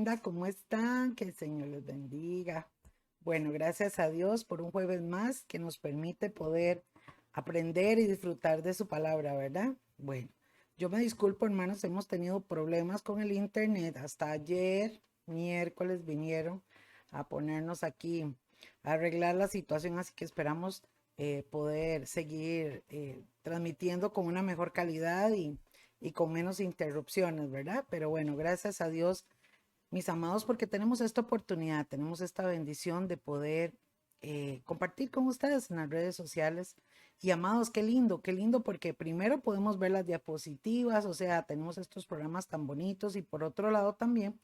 linda, ¿cómo están? Que el Señor les bendiga. Bueno, gracias a Dios por un jueves más que nos permite poder aprender y disfrutar de su palabra, ¿verdad? Bueno, yo me disculpo, hermanos, hemos tenido problemas con el internet. Hasta ayer, miércoles, vinieron a ponernos aquí a arreglar la situación, así que esperamos poder seguir transmitiendo con una mejor calidad y con menos interrupciones, ¿verdad? Pero bueno, gracias a Dios, mis amados, porque tenemos esta oportunidad, tenemos esta bendición de poder compartir con ustedes en las redes sociales. Y amados, qué lindo, porque primero podemos ver las diapositivas, o sea, tenemos estos programas tan bonitos y por otro lado también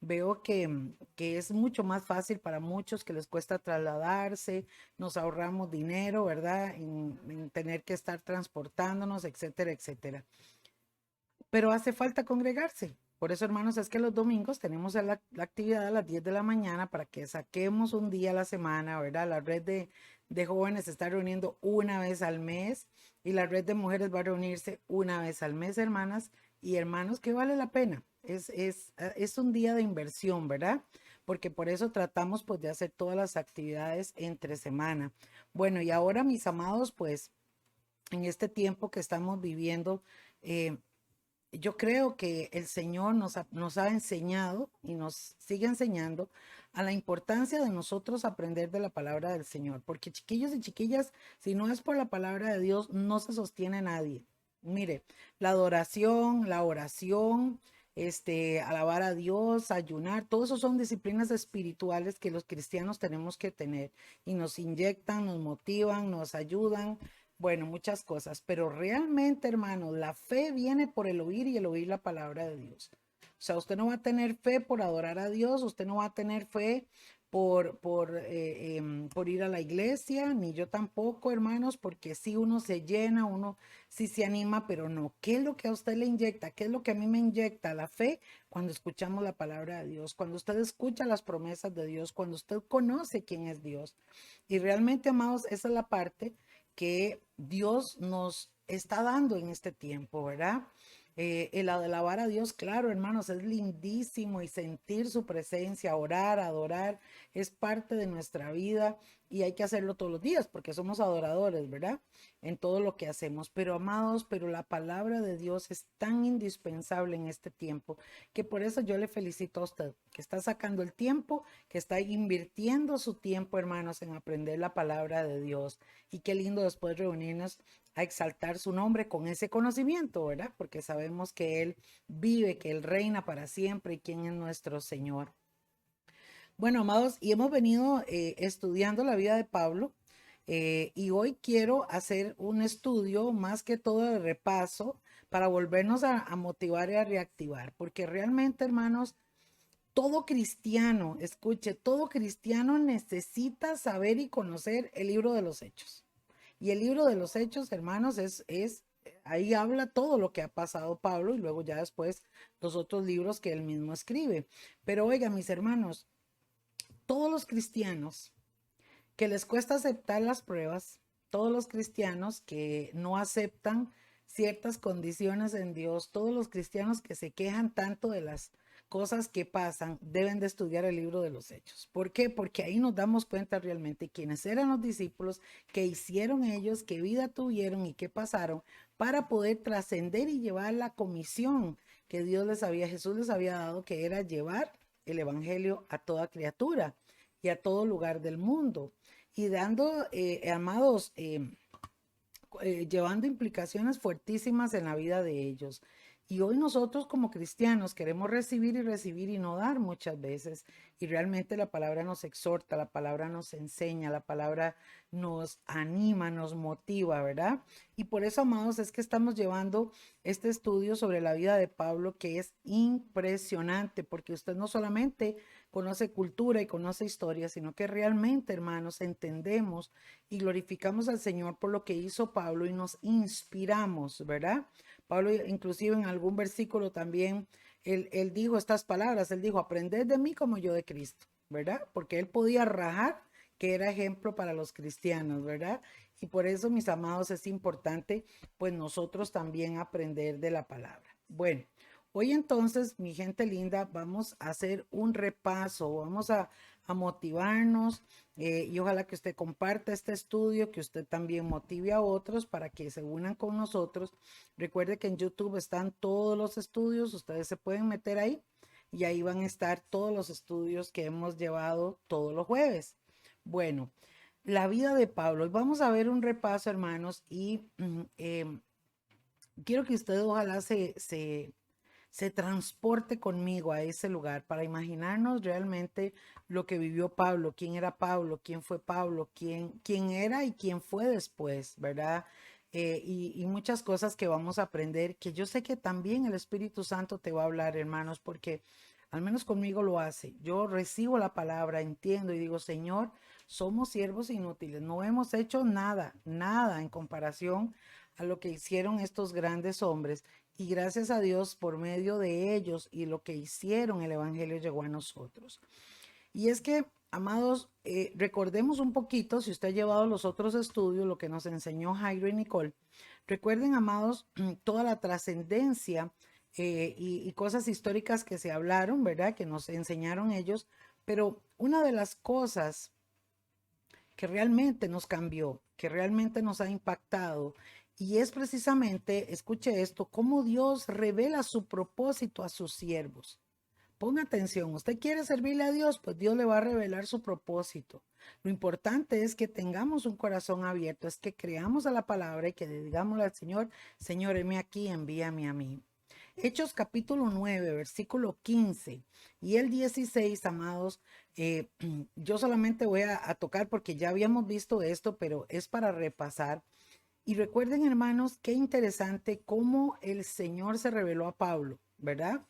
veo que es mucho más fácil para muchos que les cuesta trasladarse, nos ahorramos dinero, ¿verdad? En tener que estar transportándonos, etcétera, etcétera. Pero hace falta congregarse. Por eso, hermanos, es que los domingos tenemos la actividad a las 10 de la mañana para que saquemos un día a la semana, ¿verdad? La red de jóvenes se está reuniendo una vez al mes y la red de mujeres va a reunirse una vez al mes, hermanas y hermanos, que vale la pena. Es un día de inversión, ¿verdad? Porque por eso tratamos pues de hacer todas las actividades entre semana. Bueno, y ahora, mis amados, pues en este tiempo que estamos viviendo, eh, yo creo que el Señor nos ha enseñado y nos sigue enseñando a la importancia de nosotros aprender de la palabra del Señor, porque chiquillos y chiquillas, si no es por la palabra de Dios, no se sostiene nadie. Mire, la adoración, la oración, alabar a Dios, ayunar, todo eso son disciplinas espirituales que los cristianos tenemos que tener y nos inyectan, nos motivan, nos ayudan, bueno, muchas cosas, pero realmente, hermano, la fe viene por el oír y el oír la palabra de Dios. O sea, usted no va a tener fe por adorar a Dios, usted no va a tener fe por ir a la iglesia, ni yo tampoco, hermanos, porque si uno se llena, uno sí se anima, pero no. ¿Qué es lo que a usted le inyecta? ¿Qué es lo que a mí me inyecta? La fe cuando escuchamos la palabra de Dios, cuando usted escucha las promesas de Dios, cuando usted conoce quién es Dios. Y realmente, amados, esa es la parte que Dios nos está dando en este tiempo, ¿verdad? El alabar a Dios, claro, hermanos, es lindísimo y sentir su presencia, orar, adorar, es parte de nuestra vida y hay que hacerlo todos los días porque somos adoradores, ¿verdad? En todo lo que hacemos. Pero amados, pero la palabra de Dios es tan indispensable en este tiempo que por eso yo le felicito a usted, que está sacando el tiempo, que está invirtiendo su tiempo, hermanos, en aprender la palabra de Dios. Y qué lindo después reunirnos a exaltar su nombre con ese conocimiento, ¿verdad? Porque sabemos que Él vive, que Él reina para siempre y quién es nuestro Señor. Bueno, amados, y hemos venido estudiando la vida de Pablo y hoy quiero hacer un estudio más que todo de repaso para volvernos a motivar y a reactivar, porque realmente, hermanos, todo cristiano, escuche, todo cristiano necesita saber y conocer el libro de los Hechos. Y el libro de los Hechos, hermanos, ahí habla todo lo que ha pasado Pablo y luego ya después los otros libros que él mismo escribe. Pero oigan, mis hermanos, todos los cristianos que les cuesta aceptar las pruebas, todos los cristianos que no aceptan ciertas condiciones en Dios, todos los cristianos que se quejan tanto de las cosas que pasan, deben de estudiar el libro de los Hechos. ¿Por qué? Porque ahí nos damos cuenta realmente quiénes eran los discípulos, qué hicieron ellos, qué vida tuvieron y qué pasaron para poder trascender y llevar la comisión que Jesús les había dado, que era llevar el evangelio a toda criatura y a todo lugar del mundo y dando, amados, llevando implicaciones fuertísimas en la vida de ellos. Y hoy nosotros como cristianos queremos recibir y no dar muchas veces. Y realmente la palabra nos exhorta, la palabra nos enseña, la palabra nos anima, nos motiva, ¿verdad? Y por eso, amados, es que estamos llevando este estudio sobre la vida de Pablo, que es impresionante, porque usted no solamente conoce cultura y conoce historia, sino que realmente, hermanos, entendemos y glorificamos al Señor por lo que hizo Pablo y nos inspiramos, ¿verdad? Pablo inclusive en algún versículo también, él dijo estas palabras, él dijo, aprended de mí como yo de Cristo, ¿verdad? Porque él podía rajar que era ejemplo para los cristianos, ¿verdad? Y por eso, mis amados, es importante, pues nosotros también aprender de la palabra. Bueno, Hoy entonces, mi gente linda, vamos a hacer un repaso, vamos a motivarnos y ojalá que usted comparta este estudio, que usted también motive a otros para que se unan con nosotros. Recuerde que en YouTube están todos los estudios, ustedes se pueden meter ahí y ahí van a estar todos los estudios que hemos llevado todos los jueves. Bueno, la vida de Pablo. Hoy vamos a ver un repaso, hermanos, y quiero que usted ojalá se transporte conmigo a ese lugar para imaginarnos realmente lo que vivió Pablo, quién era Pablo, quién fue Pablo, quién era y quién fue después, ¿verdad? Y muchas cosas que vamos a aprender, que yo sé que también el Espíritu Santo te va a hablar, hermanos, porque al menos conmigo lo hace. Yo recibo la palabra, entiendo y digo, Señor, somos siervos inútiles, no hemos hecho nada, nada en comparación a lo que hicieron estos grandes hombres. Y gracias a Dios, por medio de ellos y lo que hicieron, el Evangelio llegó a nosotros. Y es que, amados, recordemos un poquito, si usted ha llevado los otros estudios, lo que nos enseñó Jairo y Nicole, recuerden, amados, toda la trascendencia y cosas históricas que se hablaron, ¿verdad? Que nos enseñaron ellos, pero una de las cosas que realmente nos cambió, que realmente nos ha impactado. Y es precisamente, escuche esto, cómo Dios revela su propósito a sus siervos. Ponga atención, usted quiere servirle a Dios, pues Dios le va a revelar su propósito. Lo importante es que tengamos un corazón abierto, es que creamos a la palabra y que le digamos al Señor, Señor, heme aquí, envíame a mí. Hechos capítulo 9, versículo 15 y el 16, amados, yo solamente voy a tocar porque ya habíamos visto esto, pero es para repasar. Y recuerden, hermanos, qué interesante cómo el Señor se reveló a Pablo, ¿verdad?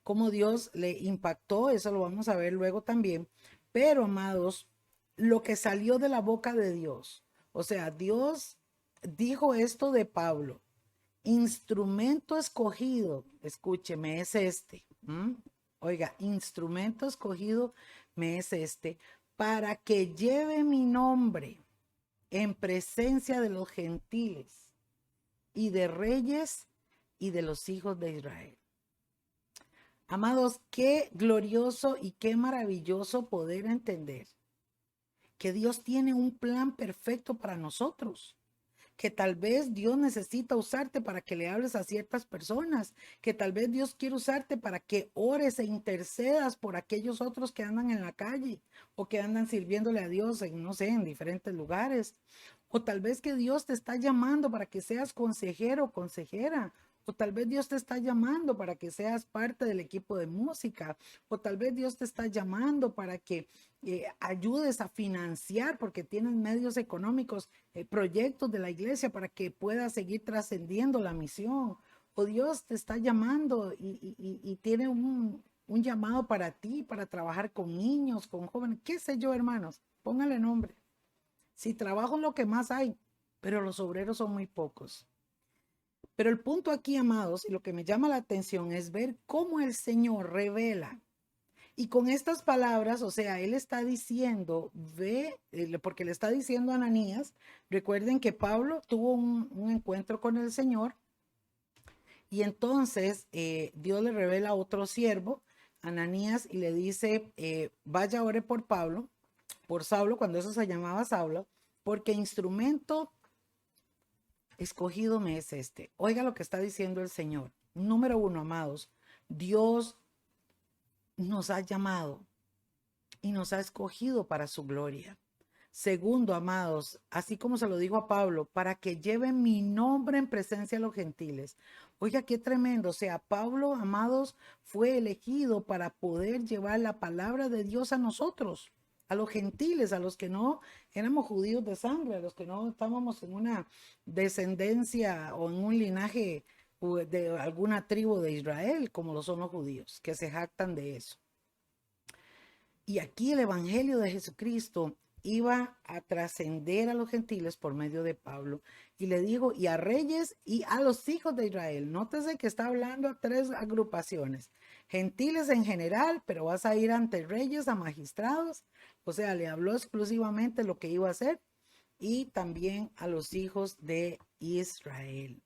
Cómo Dios le impactó, eso lo vamos a ver luego también. Pero, amados, lo que salió de la boca de Dios, o sea, Dios dijo esto de Pablo. Instrumento escogido, escúcheme, es este. Oiga, instrumento escogido me es este para que lleve mi nombre en presencia de los gentiles y de reyes y de los hijos de Israel. Amados, qué glorioso y qué maravilloso poder entender que Dios tiene un plan perfecto para nosotros, que tal vez Dios necesita usarte para que le hables a ciertas personas, que tal vez Dios quiere usarte para que ores e intercedas por aquellos otros que andan en la calle o que andan sirviéndole a Dios en, no sé, en diferentes lugares. O tal vez que Dios te está llamando para que seas consejero o consejera. O tal vez Dios te está llamando para que seas parte del equipo de música. O tal vez Dios te está llamando para que ayudes a financiar, porque tienes medios económicos, proyectos de la iglesia para que puedas seguir trascendiendo la misión. O Dios te está llamando y tiene un llamado para ti, para trabajar con niños, con jóvenes, qué sé yo, hermanos, póngale nombre. Si trabajo es lo que más hay, pero los obreros son muy pocos. Pero el punto aquí, amados, y lo que me llama la atención es ver cómo el Señor revela. Y con estas palabras, o sea, él está diciendo, ve, porque le está diciendo a Ananías, recuerden que Pablo tuvo un encuentro con el Señor y entonces Dios le revela a otro siervo, Ananías, y le dice, vaya, ore por Pablo, por Saulo, cuando eso se llamaba Saulo, porque instrumento escogido me es este. Oiga lo que está diciendo el Señor. Número uno, amados, Dios nos ha llamado y nos ha escogido para su gloria. Segundo, amados, así como se lo dijo a Pablo, para que lleve mi nombre en presencia de los gentiles. Oiga, qué tremendo. O sea, Pablo, amados, fue elegido para poder llevar la palabra de Dios a nosotros, a los gentiles, a los que no éramos judíos de sangre, a los que no estábamos en una descendencia o en un linaje de alguna tribu de Israel, como lo son los judíos, que se jactan de eso. Y aquí el Evangelio de Jesucristo iba a trascender a los gentiles por medio de Pablo. Y le dijo, y a reyes y a los hijos de Israel. Nótese que está hablando a tres agrupaciones. Gentiles en general, pero vas a ir ante reyes, a magistrados. O sea, le habló exclusivamente lo que iba a hacer. Y también a los hijos de Israel.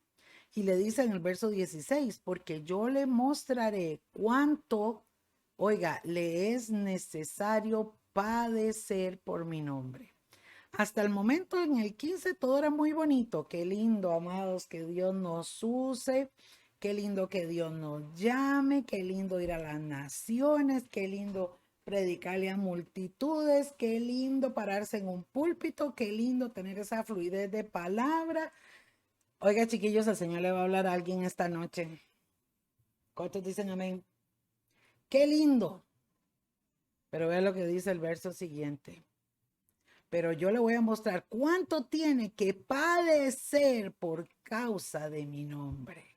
Y le dice en el verso 16, porque yo le mostraré cuánto, oiga, le es necesario padecer por mi nombre. Hasta el momento en el 15 todo era muy bonito. Qué lindo, amados, que Dios nos use. Qué lindo que Dios nos llame. Qué lindo ir a las naciones. Qué lindo predicarle a multitudes. Qué lindo pararse en un púlpito. Qué lindo tener esa fluidez de palabra. Oiga, chiquillos, el Señor le va a hablar a alguien esta noche. ¿Cuántos dicen amén? Qué lindo. Pero vea lo que dice el verso siguiente. Pero yo le voy a mostrar cuánto tiene que padecer por causa de mi nombre.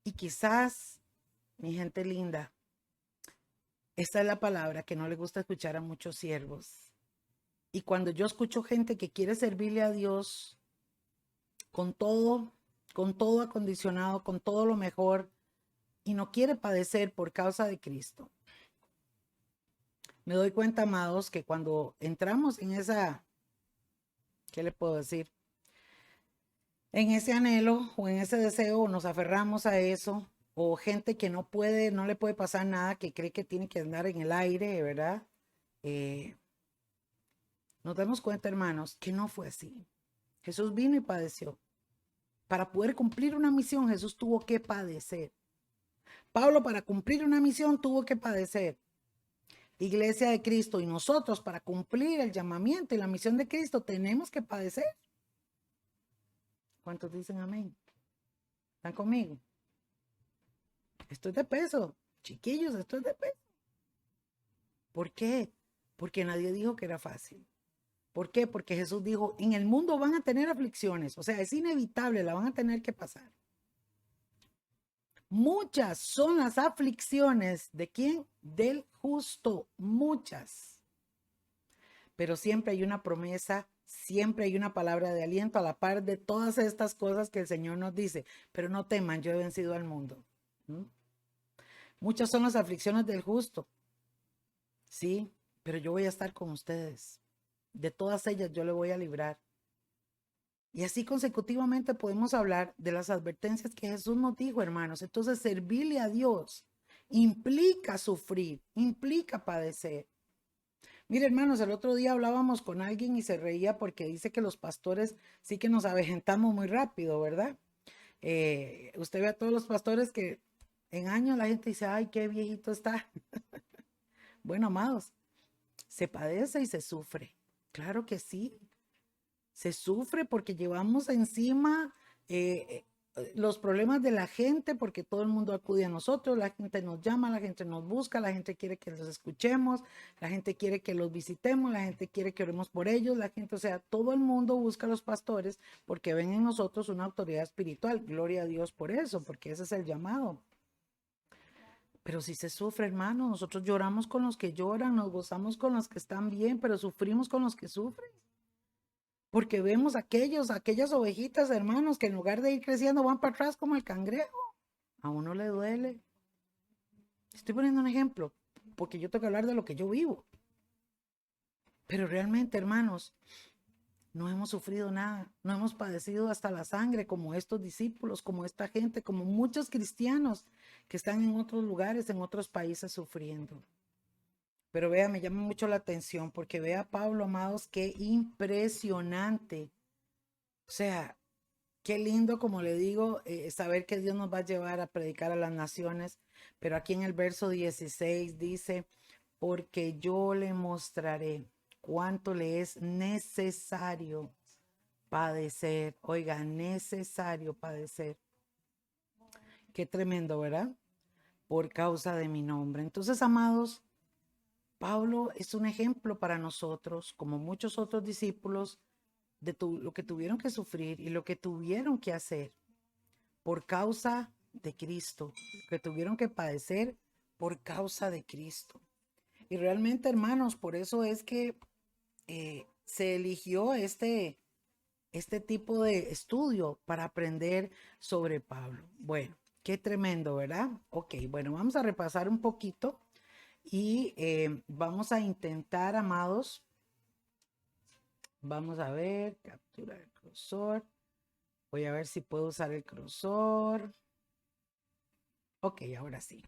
Y quizás, mi gente linda, esta es la palabra que no le gusta escuchar a muchos siervos. Y cuando yo escucho gente que quiere servirle a Dios con todo acondicionado, con todo lo mejor, y no quiere padecer por causa de Cristo, me doy cuenta, amados, que cuando entramos en esa, ¿qué le puedo decir? En ese anhelo o en ese deseo, nos aferramos a eso, o gente que no puede, no le puede pasar nada, que cree que tiene que andar en el aire, ¿verdad? Eh, Nos damos cuenta, hermanos, que no fue así. Jesús vino y padeció. Para poder cumplir una misión, Jesús tuvo que padecer. Pablo, para cumplir una misión, tuvo que padecer. Iglesia de Cristo, y nosotros, para cumplir el llamamiento y la misión de Cristo, tenemos que padecer. ¿Cuántos dicen amén? ¿Están conmigo? Esto es de peso. Chiquillos, esto es de peso. ¿Por qué? Porque nadie dijo que era fácil. ¿Por qué? Porque Jesús dijo, en el mundo van a tener aflicciones. O sea, es inevitable, la van a tener que pasar. Muchas son las aflicciones. ¿De quién? Del justo. Muchas. Pero siempre hay una promesa, siempre hay una palabra de aliento a la par de todas estas cosas que el Señor nos dice. Pero no teman, yo he vencido al mundo. ¿Mm? Muchas son las aflicciones del justo. Sí, pero yo voy a estar con ustedes. De todas ellas yo le voy a librar. Y así consecutivamente podemos hablar de las advertencias que Jesús nos dijo, hermanos. Entonces, servirle a Dios implica sufrir, implica padecer. Mire, hermanos, el otro día hablábamos con alguien y se reía porque dice que los pastores sí que nos avejentamos muy rápido, ¿verdad? Usted ve a todos los pastores que en años la gente dice, ay, qué viejito está. Bueno, amados, se padece y se sufre. Claro que sí. Se sufre porque llevamos encima los problemas de la gente, porque todo el mundo acude a nosotros, la gente nos llama, la gente nos busca, la gente quiere que los escuchemos, la gente quiere que los visitemos, la gente quiere que oremos por ellos, la gente, o sea, todo el mundo busca a los pastores porque ven en nosotros una autoridad espiritual. Gloria a Dios por eso, porque ese es el llamado. Pero si se sufre, hermano, nosotros lloramos con los que lloran, nos gozamos con los que están bien, pero sufrimos con los que sufren. Porque vemos aquellas ovejitas, hermanos, que en lugar de ir creciendo van para atrás como el cangrejo. A uno le duele. Estoy poniendo un ejemplo, porque yo tengo que hablar de lo que yo vivo. Pero realmente, hermanos, no hemos sufrido nada, no hemos padecido hasta la sangre como estos discípulos, como esta gente, como muchos cristianos que están en otros lugares, en otros países sufriendo. Pero vea, me llama mucho la atención porque vea, Pablo, amados, qué impresionante. O sea, qué lindo, como le digo, saber que Dios nos va a llevar a predicar a las naciones. Pero aquí en el verso 16 dice, porque yo le mostraré cuánto le es necesario padecer. Oiga, necesario padecer. Qué tremendo, ¿verdad? Por causa de mi nombre. Entonces, amados, Pablo es un ejemplo para nosotros, como muchos otros discípulos, de lo que tuvieron que sufrir y lo que tuvieron que hacer por causa de Cristo, que tuvieron que padecer por causa de Cristo. Y realmente, hermanos, por eso es que se eligió este tipo de estudio para aprender sobre Pablo. Bueno, qué tremendo, ¿verdad? Ok, bueno, vamos a repasar un poquito y vamos a intentar, amados, vamos a ver, captura el cursor. Voy a ver si puedo usar el cursor. Ok, ahora sí.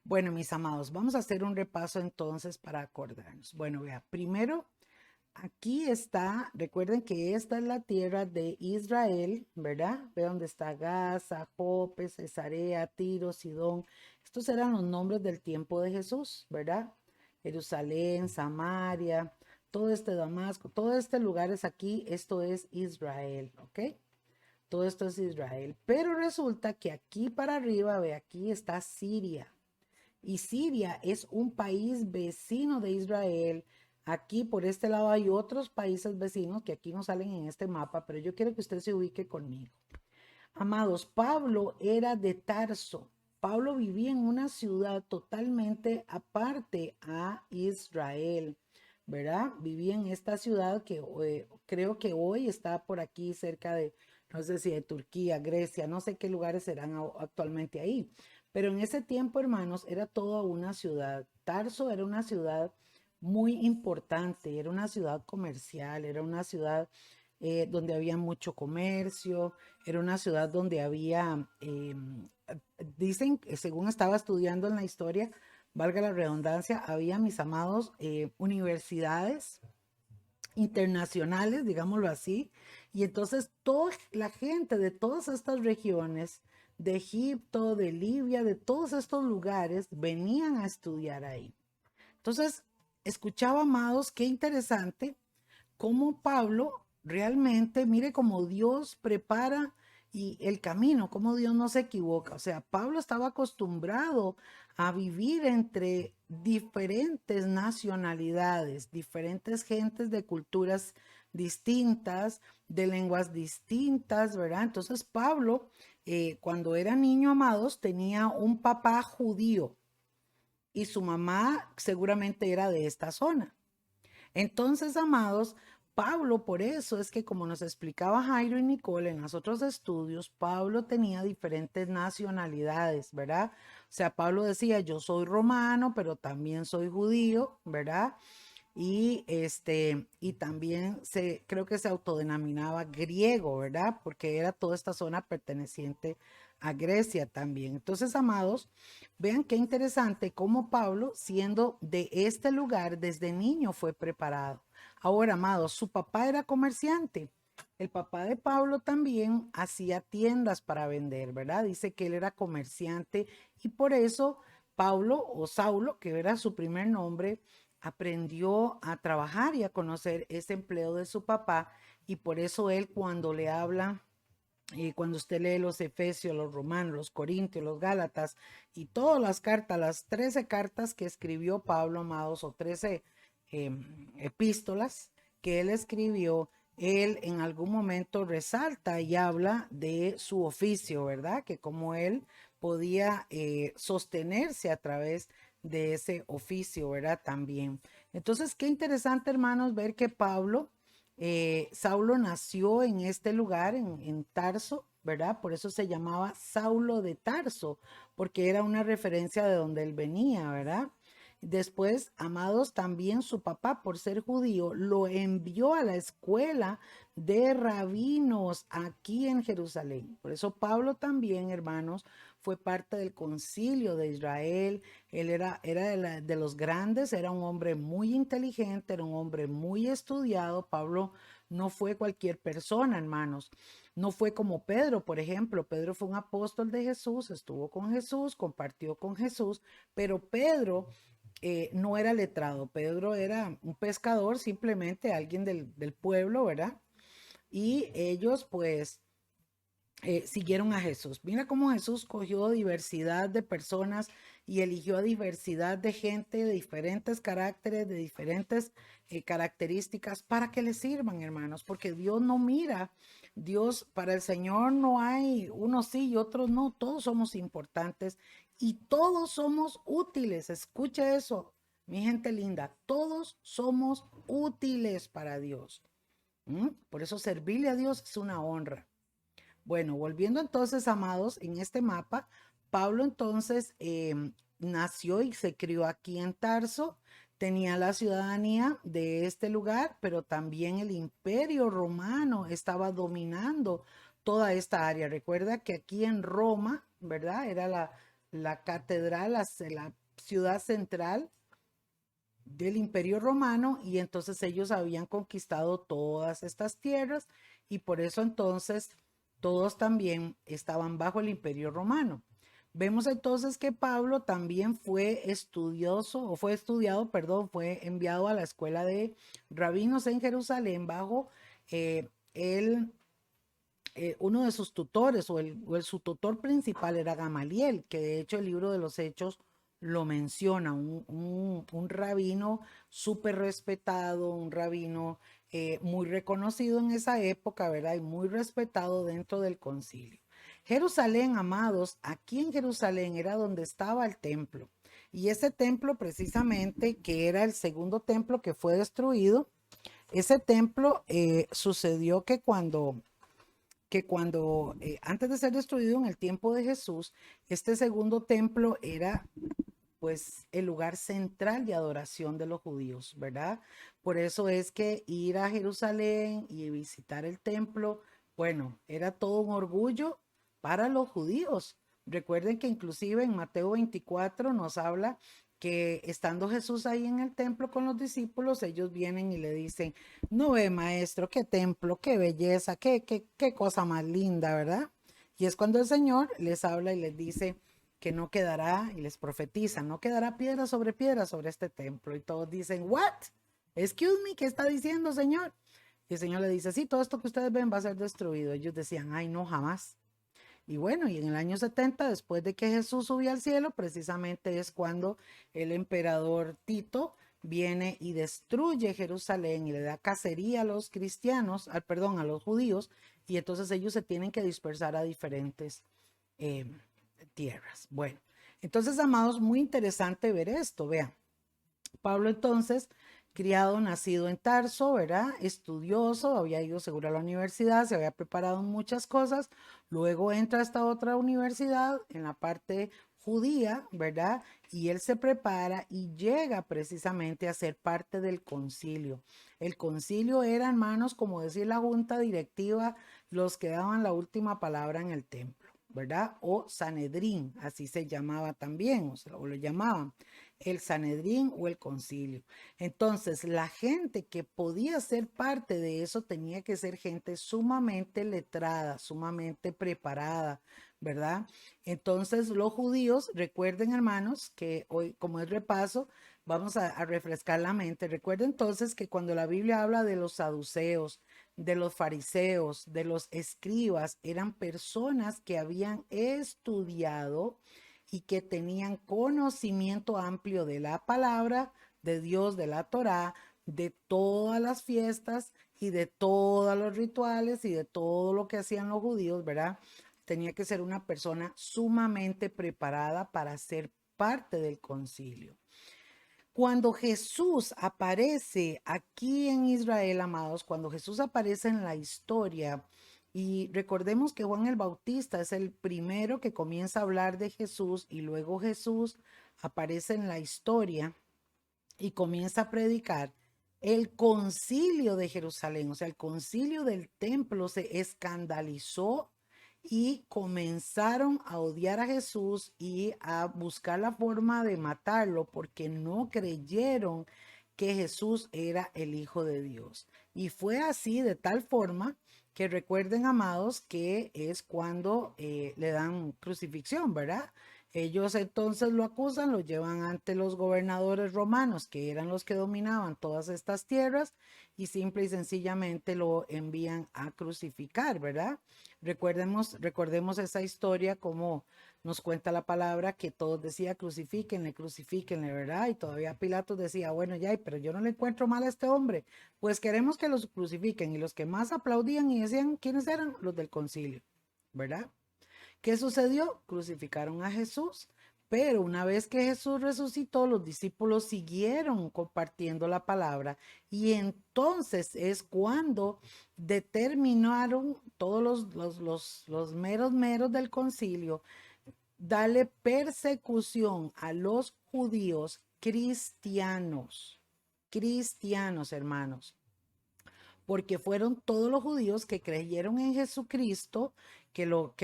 Bueno, mis amados, vamos a hacer un repaso entonces para acordarnos. Bueno, vea, primero, aquí está, recuerden que esta es la tierra de Israel, ¿verdad? Ve dónde está Gaza, Jope, Cesarea, Tiro, Sidón. Estos eran los nombres del tiempo de Jesús, ¿verdad? Jerusalén, Samaria, todo este Damasco, todo este lugar es aquí, esto es Israel, ¿ok? Todo esto es Israel. Pero resulta que aquí para arriba, ve, aquí está Siria. Y Siria es un país vecino de Israel. Aquí por este lado hay otros países vecinos que aquí no salen en este mapa, pero yo quiero que usted se ubique conmigo. Amados, Pablo era de Tarso. Pablo vivía en una ciudad totalmente aparte a Israel, ¿verdad? Vivía en esta ciudad que creo que hoy está por aquí cerca de, no sé si de Turquía, Grecia, no sé qué lugares serán actualmente ahí. Pero en ese tiempo, hermanos, era toda una ciudad. Tarso era una ciudad muy importante, era una ciudad comercial, era una ciudad donde había mucho comercio, era una ciudad donde había, dicen, según estaba estudiando en la historia, valga la redundancia, había, mis amados, universidades internacionales, digámoslo así, y entonces toda la gente de todas estas regiones, de Egipto, de Libia, de todos estos lugares, venían a estudiar ahí. Entonces, escuchaba, amados, qué interesante cómo Pablo realmente, mire cómo Dios prepara y el camino, cómo Dios no se equivoca. O sea, Pablo estaba acostumbrado a vivir entre diferentes nacionalidades, diferentes gentes de culturas distintas, de lenguas distintas, ¿verdad? Entonces Pablo, cuando era niño, amados, tenía un papá judío y su mamá seguramente era de esta zona. Entonces, amados, Pablo, por eso es que como nos explicaba Jairo y Nicole en los otros estudios, Pablo tenía diferentes nacionalidades, ¿verdad? O sea, Pablo decía, yo soy romano, pero también soy judío, ¿verdad? Y también creo que se autodenominaba griego, ¿verdad? Porque era toda esta zona perteneciente a Grecia también. Entonces, amados, vean qué interesante cómo Pablo, siendo de este lugar, desde niño fue preparado. Ahora, amados, su papá era comerciante. El papá de Pablo también hacía tiendas para vender, ¿verdad? Dice que él era comerciante y por eso Pablo o Saulo, que era su primer nombre, aprendió a trabajar y a conocer ese empleo de su papá y por eso él cuando le habla, cuando usted lee los Efesios, los Romanos, los Corintios, los Gálatas y todas las cartas, las 13 cartas que escribió Pablo, amados, o 13 epístolas que él escribió, él en algún momento resalta y habla de su oficio, ¿verdad? Que como él podía sostenerse a través de ese oficio, ¿verdad? También. Entonces, qué interesante, hermanos, ver que Saulo nació en este lugar, en Tarso, ¿verdad? Por eso se llamaba Saulo de Tarso, porque era una referencia de donde él venía, ¿verdad? Después, amados, también su papá, por ser judío, lo envió a la escuela de rabinos aquí en Jerusalén. Por eso Pablo también, hermanos, fue parte del concilio de Israel. Él era de los grandes, era un hombre muy inteligente, era un hombre muy estudiado. Pablo no fue cualquier persona, hermanos. No fue como Pedro, por ejemplo. Pedro fue un apóstol de Jesús, estuvo con Jesús, compartió con Jesús, pero Pedro no era letrado. Pedro era un pescador, simplemente alguien del pueblo, ¿verdad? Y ellos pues siguieron a Jesús. Mira cómo Jesús cogió diversidad de personas y eligió a diversidad de gente de diferentes caracteres, de diferentes características para que le sirvan, hermanos, porque Dios no mira, Dios, para el Señor no hay unos sí y otros no, todos somos importantes y todos somos útiles. Escucha eso, mi gente linda, todos somos útiles para Dios. Por eso servirle a Dios es una honra. Bueno, volviendo entonces, amados, en este mapa, Pablo entonces nació y se crió aquí en Tarso, tenía la ciudadanía de este lugar, pero también el imperio romano estaba dominando toda esta área. Recuerda que aquí en Roma, ¿verdad? Era la catedral, la ciudad central del Imperio Romano, y entonces ellos habían conquistado todas estas tierras y por eso entonces todos también estaban bajo el Imperio Romano. Vemos entonces que Pablo también fue estudioso, o fue estudiado, perdón, fue enviado a la escuela de rabinos en Jerusalén bajo el uno de sus tutores su tutor principal era Gamaliel, que de hecho el libro de los Hechos lo menciona, un rabino súper respetado, un rabino muy reconocido en esa época, ¿verdad? Y muy respetado dentro del concilio. Jerusalén, amados, aquí en Jerusalén era donde estaba el templo. Y ese templo precisamente, que era el segundo templo que fue destruido, ese templo sucedió que antes de ser destruido en el tiempo de Jesús, este segundo templo era pues el lugar central de adoración de los judíos, ¿verdad? Por eso es que ir a Jerusalén y visitar el templo, bueno, era todo un orgullo para los judíos. Recuerden que inclusive en Mateo 24 nos habla que estando Jesús ahí en el templo con los discípulos, ellos vienen y le dicen, no ve maestro, qué templo, qué belleza, qué cosa más linda, ¿verdad? Y es cuando el Señor les habla y les dice que no quedará, y les profetiza, no quedará piedra sobre este templo. Y todos dicen, what? Excuse me, ¿qué está diciendo, Señor? Y el Señor le dice, sí, todo esto que ustedes ven va a ser destruido. Ellos decían, ay, no, jamás. Y bueno, y en el año 70, después de que Jesús subió al cielo, precisamente es cuando el emperador Tito viene y destruye Jerusalén y le da cacería a los cristianos, perdón, a los judíos, y entonces ellos se tienen que dispersar a diferentes eh, tierras. Bueno, entonces, amados, muy interesante ver esto. Vean, Pablo entonces, criado, nacido en Tarso, ¿verdad? Estudioso, había ido seguro a la universidad, se había preparado en muchas cosas, luego entra a esta otra universidad en la parte judía, ¿verdad? Y él se prepara y llega precisamente a ser parte del concilio. El concilio era, hermanos, como decir la junta directiva, los que daban la última palabra en el templo, ¿verdad? O Sanedrín, así se llamaba también, o lo llamaban el Sanedrín o el concilio. Entonces, la gente que podía ser parte de eso tenía que ser gente sumamente letrada, sumamente preparada, ¿verdad? Entonces, los judíos, recuerden, hermanos, que hoy, como es repaso, vamos a refrescar la mente. Recuerden entonces que cuando la Biblia habla de los saduceos, de los fariseos, de los escribas, eran personas que habían estudiado y que tenían conocimiento amplio de la palabra de Dios, de la Torá, de todas las fiestas y de todos los rituales y de todo lo que hacían los judíos, ¿verdad? Tenía que ser una persona sumamente preparada para ser parte del concilio. Cuando Jesús aparece aquí en Israel, amados, cuando Jesús aparece en la historia, y recordemos que Juan el Bautista es el primero que comienza a hablar de Jesús y luego Jesús aparece en la historia y comienza a predicar. El concilio de Jerusalén, o sea, el concilio del templo se escandalizó y comenzaron a odiar a Jesús y a buscar la forma de matarlo porque no creyeron que Jesús era el Hijo de Dios. Y fue así de tal forma que recuerden, amados, que es cuando le dan crucifixión, ¿verdad? Ellos entonces lo acusan, lo llevan ante los gobernadores romanos, que eran los que dominaban todas estas tierras, y simple y sencillamente lo envían a crucificar, ¿verdad? Recordemos esa historia como nos cuenta la palabra que todos decían crucifíquenle, ¿verdad? Y todavía Pilatos decía, bueno, ya, pero yo no le encuentro mal a este hombre, pues queremos que los crucifiquen. Y los que más aplaudían y decían, ¿quiénes eran? Los del concilio, ¿verdad? ¿Qué sucedió? Crucificaron a Jesús, pero una vez que Jesús resucitó, los discípulos siguieron compartiendo la palabra y entonces es cuando determinaron todos los meros del concilio darle persecución a los judíos cristianos, hermanos. porque fueron todos los judíos que creyeron en Jesucristo, que lo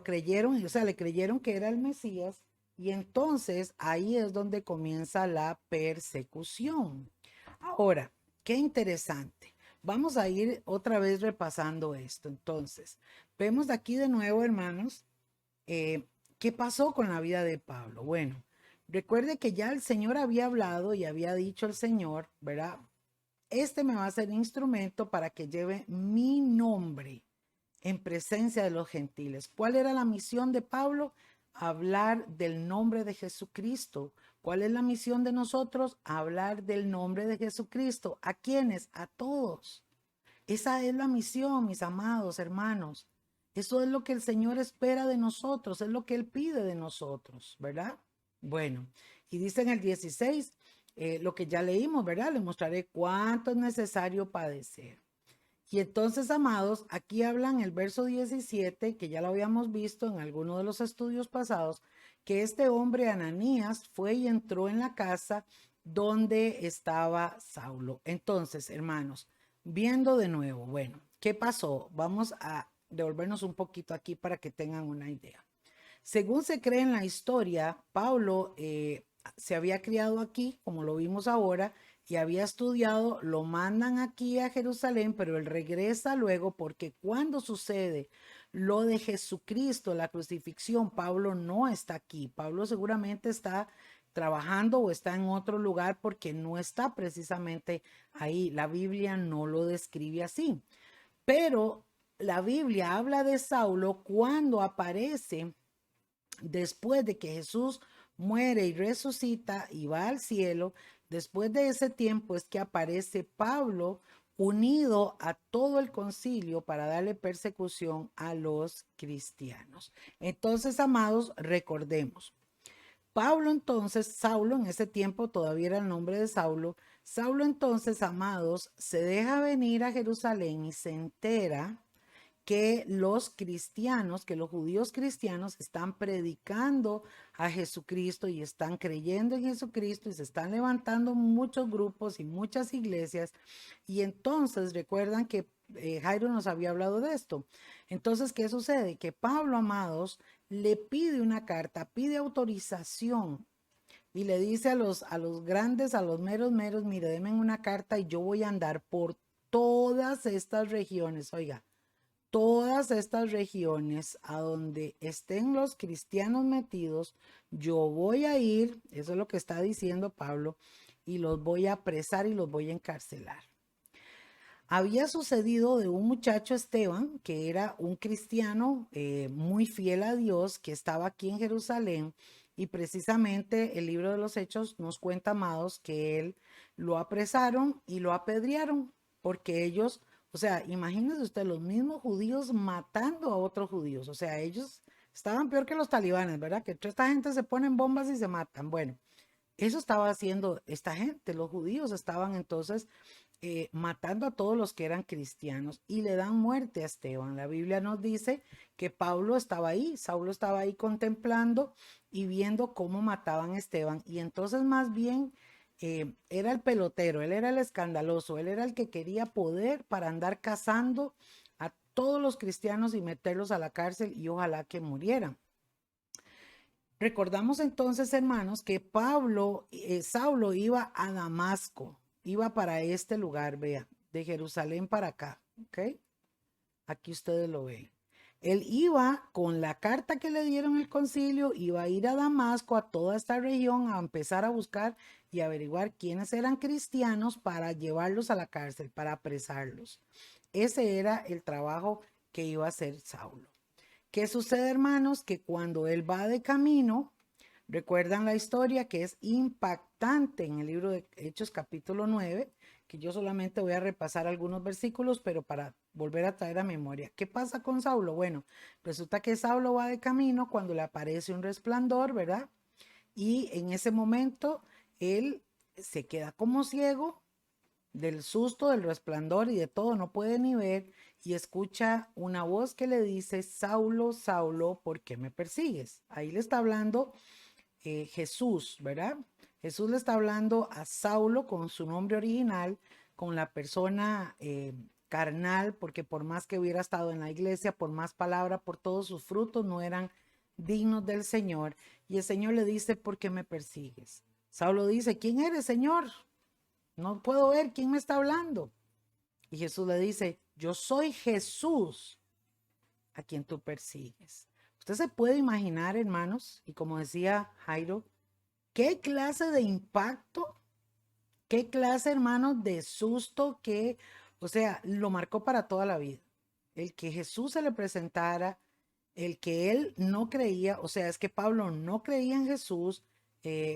creyeron, o sea, le creyeron que era el Mesías, y entonces ahí es donde comienza la persecución. Ahora, qué interesante. Vamos a ir otra vez repasando esto. Entonces, vemos aquí de nuevo, hermanos, eh, ¿qué pasó con la vida de Pablo? Bueno, recuerde que ya el Señor había hablado y había dicho el Señor, ¿verdad? Este me va a ser instrumento para que lleve mi nombre en presencia de los gentiles. ¿Cuál era la misión de Pablo? Hablar del nombre de Jesucristo. ¿Cuál es la misión de nosotros? Hablar del nombre de Jesucristo. ¿A quiénes? A todos. Esa es la misión, mis amados hermanos. Eso es lo que el Señor espera de nosotros, es lo que Él pide de nosotros, ¿verdad? Bueno, y dice en el 16, lo que ya leímos, ¿verdad? Le mostraré cuánto es necesario padecer. Y entonces, amados, aquí hablan el verso 17, que ya lo habíamos visto en alguno de los estudios pasados, que este hombre Ananías fue y entró en la casa donde estaba Saulo. Entonces, hermanos, viendo de nuevo, bueno, ¿qué pasó? Vamos a devolvernos un poquito aquí para que tengan una idea. Según se cree en la historia, Pablo se había criado aquí, como lo vimos ahora, y había estudiado, lo mandan aquí a Jerusalén, pero él regresa luego porque cuando sucede lo de Jesucristo, la crucifixión, Pablo no está aquí. Pablo seguramente está trabajando o está en otro lugar porque no está precisamente ahí. La Biblia no lo describe así. Pero la Biblia habla de Saulo cuando aparece después de que Jesús muere y resucita y va al cielo. Después de ese tiempo es que aparece Pablo unido a todo el concilio para darle persecución a los cristianos. Entonces, amados, recordemos. Pablo entonces, Saulo en ese tiempo todavía era el nombre de Saulo. Saulo entonces, amados, se deja venir a Jerusalén y se entera que los cristianos, que los judíos cristianos están predicando a Jesucristo y están creyendo en Jesucristo y se están levantando muchos grupos y muchas iglesias. Y entonces recuerdan que Jairo nos había hablado de esto. Entonces, ¿qué sucede? Que Pablo, amados, le pide una carta, pide autorización y le dice a los grandes, a los meros, mire, denme una carta y yo voy a andar por todas estas regiones. Oiga, todas estas regiones a donde estén los cristianos metidos, yo voy a ir, eso es lo que está diciendo Pablo, y los voy a apresar y los voy a encarcelar. Había sucedido de un muchacho Esteban, que era un cristiano muy fiel a Dios, que estaba aquí en Jerusalén, y precisamente el libro de los Hechos nos cuenta, amados, que él lo apresaron y lo apedrearon, porque ellos, o sea, imagínense usted, los mismos judíos matando a otros judíos, o sea, ellos estaban peor que los talibanes, ¿verdad? Que toda esta gente se ponen bombas y se matan. Bueno, eso estaba haciendo esta gente, los judíos estaban entonces matando a todos los que eran cristianos y le dan muerte a Esteban. La Biblia nos dice que Pablo estaba ahí, Saulo estaba ahí contemplando y viendo cómo mataban a Esteban. Y entonces más bien era el pelotero, él era el escandaloso, él era el que quería poder para andar cazando a todos los cristianos y meterlos a la cárcel y ojalá que murieran. Recordamos entonces, hermanos, que Saulo iba a Damasco, iba para este lugar, vea, de Jerusalén para acá, ¿ok? Aquí ustedes lo ven. Él iba con la carta que le dieron el concilio, iba a ir a Damasco, a toda esta región, a empezar a buscar y averiguar quiénes eran cristianos para llevarlos a la cárcel, para apresarlos. Ese era el trabajo que iba a hacer Saulo. ¿Qué sucede, hermanos? Que cuando él va de camino, recuerdan la historia que es impactante en el libro de Hechos capítulo 9, que yo solamente voy a repasar algunos versículos, pero para volver a traer a memoria. ¿Qué pasa con Saulo? Bueno, resulta que Saulo va de camino cuando le aparece un resplandor, ¿verdad? Y en ese momento él se queda como ciego del susto, del resplandor y de todo, no puede ni ver, y escucha una voz que le dice, Saulo, Saulo, ¿por qué me persigues? Ahí le está hablando Jesús, ¿verdad? Jesús le está hablando a Saulo con su nombre original, con la persona carnal, porque por más que hubiera estado en la iglesia, por más palabra, por todos sus frutos no eran dignos del Señor. Y el Señor le dice, ¿por qué me persigues? Saulo dice, ¿quién eres, Señor? No puedo ver quién me está hablando. Y Jesús le dice, yo soy Jesús a quien tú persigues. Usted se puede imaginar, hermanos, y como decía Jairo, qué clase de impacto, qué clase, hermanos, de susto que, o sea, lo marcó para toda la vida. El que Jesús se le presentara, el que él no creía, o sea, es que Pablo no creía en Jesús,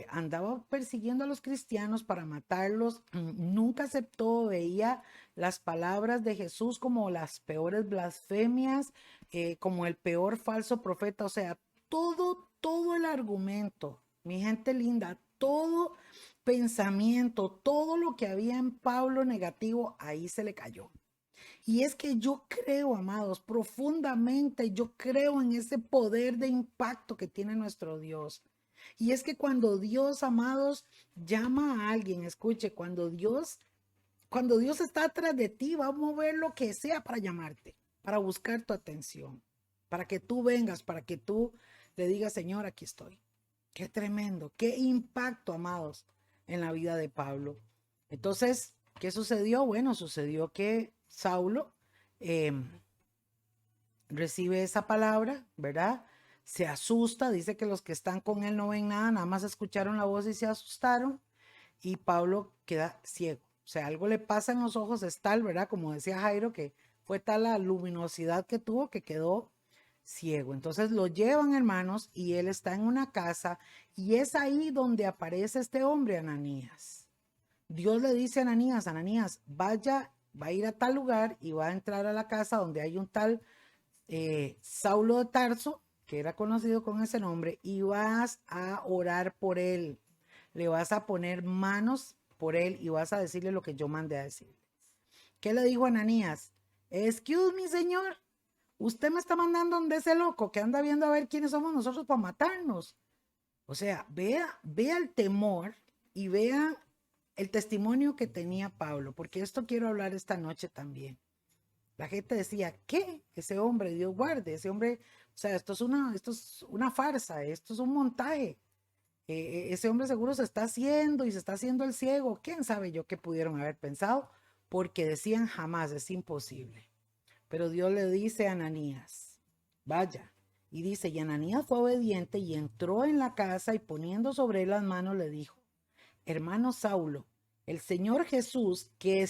andaba persiguiendo a los cristianos para matarlos, nunca aceptó, veía las palabras de Jesús como las peores blasfemias, como el peor falso profeta, o sea, todo el argumento, mi gente linda, todo pensamiento, todo lo que había en Pablo negativo, ahí se le cayó. Y es que yo creo, amados, profundamente, yo creo en ese poder de impacto que tiene nuestro Dios. Y es que cuando Dios, amados, llama a alguien, escuche, cuando Dios está atrás de ti, va a mover lo que sea para llamarte, para buscar tu atención, para que tú vengas, para que tú le digas, Señor, aquí estoy. Qué tremendo, qué impacto, amados, en la vida de Pablo. Entonces, ¿qué sucedió? Bueno, sucedió que Saulo eh, recibe esa palabra, ¿verdad? Se asusta, dice que los que están con él no ven nada, nada más escucharon la voz y se asustaron, y Pablo queda ciego. O sea, algo le pasa en los ojos, es tal, ¿verdad? Como decía Jairo, que fue tal la luminosidad que tuvo que quedó ciego. Entonces lo llevan, hermanos, y él está en una casa, y es ahí donde aparece este hombre, Ananías. Dios le dice a Ananías, Ananías, vaya, va a ir a tal lugar y va a entrar a la casa donde hay un tal Saulo de Tarso, que era conocido con ese nombre, y vas a orar por él. Le vas a poner manos por él y vas a decirle lo que yo mandé a decir. ¿Qué le dijo Ananías? Excuse me, señor. Usted me está mandando donde ese loco que anda viendo a ver quiénes somos nosotros para matarnos. O sea, vea el temor y vea el testimonio que tenía Pablo, porque esto quiero hablar esta noche también. La gente decía, ¿qué? Ese hombre, Dios guarde, ese hombre, o sea, esto es una farsa, esto es un montaje. Ese hombre seguro se está haciendo y se está haciendo el ciego. ¿Quién sabe yo qué pudieron haber pensado? Porque decían jamás, es imposible. Pero Dios le dice a Ananías, vaya. Y dice, y Ananías fue obediente y entró en la casa y poniendo sobre él las manos le dijo, hermano Saulo, el Señor Jesús, que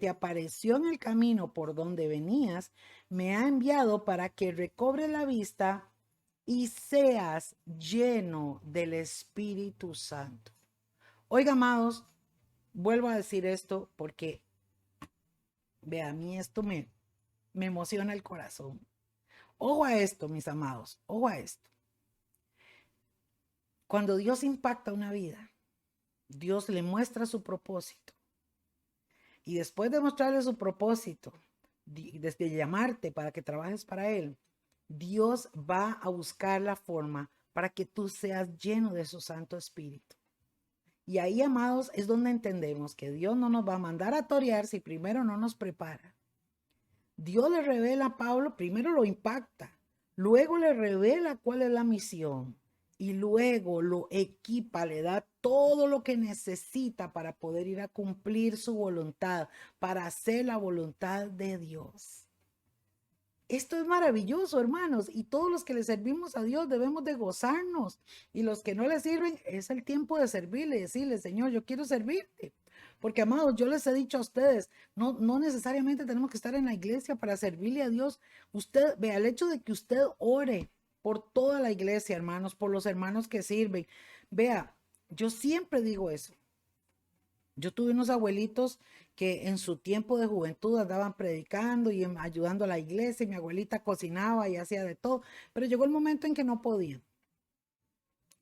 te apareció en el camino por donde venías, me ha enviado para que recobre la vista y seas lleno del Espíritu Santo. Oiga, amados, vuelvo a decir esto porque, vea, a mí esto me emociona el corazón. Ojo a esto, mis amados, ojo a esto. Cuando Dios impacta una vida, Dios le muestra su propósito. Y después de mostrarle su propósito, desde llamarte para que trabajes para Él, Dios va a buscar la forma para que tú seas lleno de su Santo Espíritu. Y ahí, amados, es donde entendemos que Dios no nos va a mandar a torear si primero no nos prepara. Dios le revela a Pablo, primero lo impacta, luego le revela cuál es la misión y luego lo equipa, le da todo lo que necesita para poder ir a cumplir su voluntad, para hacer la voluntad de Dios. Esto es maravilloso, hermanos, y todos los que le servimos a Dios debemos de gozarnos, y los que no le sirven, es el tiempo de servirle, decirle, Señor, yo quiero servirte. Porque, amados, yo les he dicho a ustedes, no necesariamente tenemos que estar en la iglesia para servirle a Dios. Usted, vea, el hecho de que usted ore por toda la iglesia, hermanos, por los hermanos que sirven. Vea, yo siempre digo eso. Yo tuve unos abuelitos que en su tiempo de juventud andaban predicando y ayudando a la iglesia, y mi abuelita cocinaba y hacía de todo, pero llegó el momento en que no podían.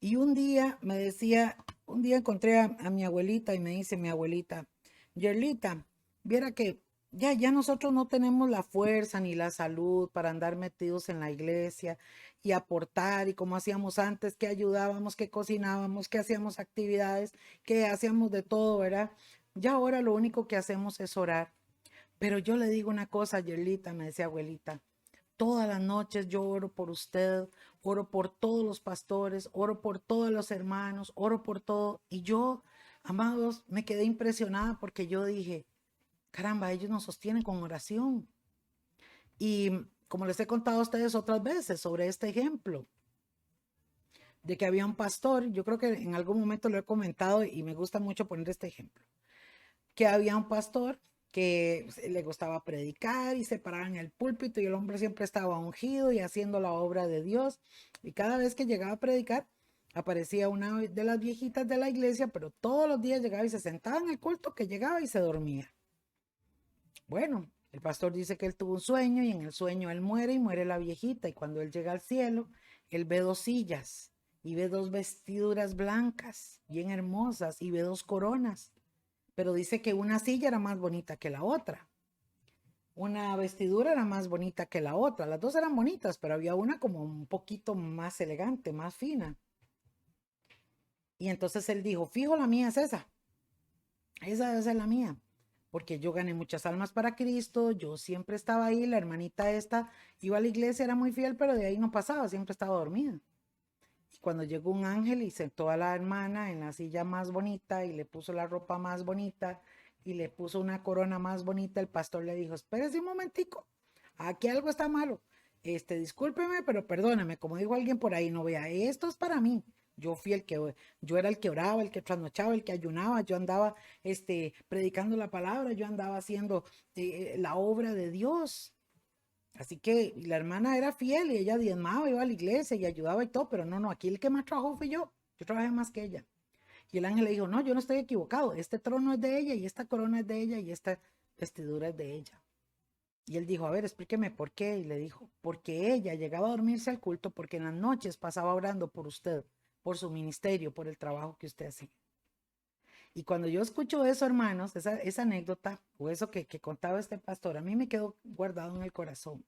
Y un día me decía, un día encontré a mi abuelita y me dice mi abuelita, Yerlita, viera que ya nosotros no tenemos la fuerza ni la salud para andar metidos en la iglesia y aportar y como hacíamos antes, que ayudábamos, que cocinábamos, que hacíamos actividades, que hacíamos de todo, ¿verdad? Ya ahora lo único que hacemos es orar. Pero yo le digo una cosa, Yerlita, me decía abuelita, todas las noches yo oro por usted, oro por todos los pastores, oro por todos los hermanos, oro por todo. Y yo, amados, me quedé impresionada porque yo dije, caramba, ellos nos sostienen con oración. Y como les he contado a ustedes otras veces sobre este ejemplo, de que había un pastor, yo creo que en algún momento lo he comentado y me gusta mucho poner este ejemplo, que había un pastor que le gustaba predicar y se paraba en el púlpito y el hombre siempre estaba ungido y haciendo la obra de Dios. Y cada vez que llegaba a predicar, aparecía una de las viejitas de la iglesia, pero todos los días llegaba y se sentaba en el culto, que llegaba y se dormía. Bueno, el pastor dice que él tuvo un sueño y en el sueño él muere y muere la viejita. Y cuando él llega al cielo, él ve dos sillas y ve dos vestiduras blancas, bien hermosas, y ve dos coronas. Pero dice que una silla era más bonita que la otra. Una vestidura era más bonita que la otra. Las dos eran bonitas, pero había una como un poquito más elegante, más fina. Y entonces él dijo, fijo, la mía es esa. Esa debe ser la mía. Porque yo gané muchas almas para Cristo, yo siempre estaba ahí, la hermanita esta iba a la iglesia, era muy fiel, pero de ahí no pasaba, siempre estaba dormida. Y cuando llegó un ángel y sentó a la hermana en la silla más bonita y le puso la ropa más bonita y le puso una corona más bonita, el pastor le dijo, espérese un momentico, aquí algo está malo. Discúlpeme, pero perdóneme, como dijo alguien por ahí, no vea, esto es para mí. Yo fui yo era el que oraba, el que trasnochaba, el que ayunaba, yo andaba, predicando la palabra, yo andaba haciendo la obra de Dios. Así que la hermana era fiel y ella diezmaba, iba a la iglesia y ayudaba y todo, pero no, aquí el que más trabajó fui yo. Yo trabajé más que ella. Y el ángel le dijo, no, yo no estoy equivocado, este trono es de ella y esta corona es de ella y esta vestidura es de ella. Y él dijo, a ver, explíqueme por qué. Y le dijo, porque ella llegaba a dormirse al culto porque en las noches pasaba orando por usted, por su ministerio, por el trabajo que usted hacía. Y cuando yo escucho eso, hermanos, esa anécdota o eso que contaba este pastor, a mí me quedó guardado en el corazón.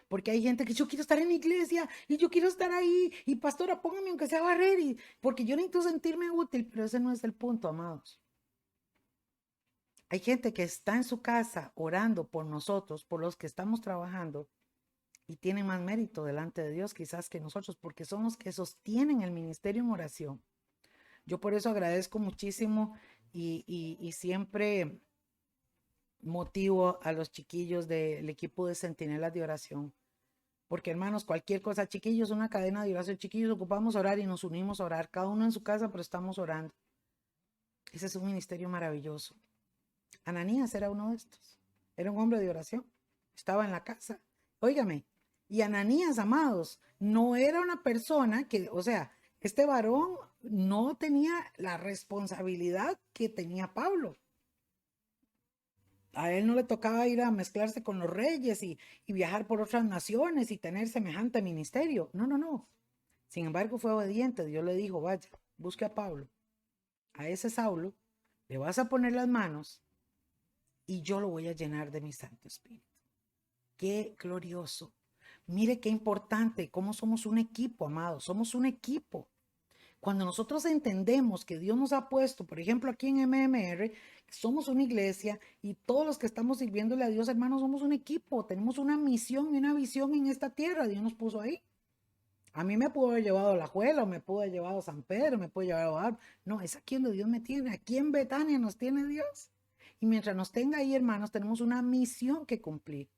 Porque hay gente que yo quiero estar en la iglesia y yo quiero estar ahí y pastora, póngame aunque sea a barrer porque yo necesito sentirme útil, pero ese no es el punto, amados. Hay gente que está en su casa orando por nosotros, por los que estamos trabajando y tiene más mérito delante de Dios quizás que nosotros porque son los que sostienen el ministerio en oración. Yo por eso agradezco muchísimo y siempre motivo a los chiquillos del equipo de Centinelas de Oración. Porque hermanos, cualquier cosa, chiquillos, una cadena de oración, chiquillos, ocupamos orar y nos unimos a orar, cada uno en su casa, pero estamos orando. Ese es un ministerio maravilloso. Ananías era uno de estos, era un hombre de oración, estaba en la casa. Óigame, y Ananías, amados, no era una persona que, o sea, este varón no tenía la responsabilidad que tenía Pablo. A él no le tocaba ir a mezclarse con los reyes y viajar por otras naciones y tener semejante ministerio. No, no, no. Sin embargo, fue obediente. Dios le dijo, vaya, busque a Pablo, a ese Saulo, le vas a poner las manos y yo lo voy a llenar de mi Santo Espíritu. Qué glorioso. Mire qué importante, cómo somos un equipo, amados. Somos un equipo. Cuando nosotros entendemos que Dios nos ha puesto, por ejemplo, aquí en MMR, somos una iglesia y todos los que estamos sirviéndole a Dios, hermanos, somos un equipo. Tenemos una misión y una visión en esta tierra. Dios nos puso ahí. A mí me pudo haber llevado a La Juela, o me pudo haber llevado a San Pedro, me pudo haber llevado a... No, es aquí donde Dios me tiene. Aquí en Betania nos tiene Dios. Y mientras nos tenga ahí, hermanos, tenemos una misión que cumplir.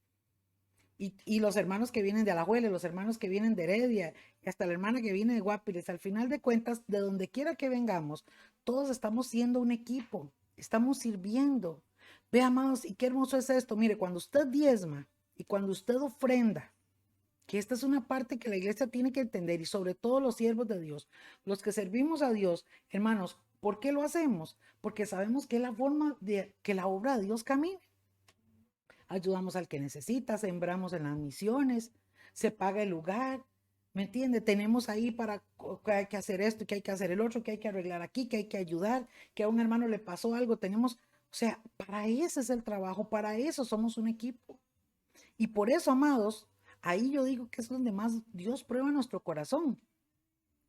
Y los hermanos que vienen de Alajuela, los hermanos que vienen de Heredia, y hasta la hermana que viene de Guapiles, al final de cuentas, de donde quiera que vengamos, todos estamos siendo un equipo, estamos sirviendo. Ve, amados, y qué hermoso es esto. Mire, cuando usted diezma y cuando usted ofrenda, que esta es una parte que la iglesia tiene que entender y sobre todo los siervos de Dios, los que servimos a Dios, hermanos, ¿por qué lo hacemos? Porque sabemos que es la forma de que la obra de Dios camine. Ayudamos al que necesita, sembramos en las misiones, se paga el lugar, ¿me entiende? Tenemos ahí para que hay que hacer esto, que hay que hacer el otro, que hay que arreglar aquí, que hay que ayudar, que a un hermano le pasó algo, tenemos, o sea, para eso es el trabajo, para eso somos un equipo. Y por eso, amados, ahí yo digo que es donde más Dios prueba nuestro corazón.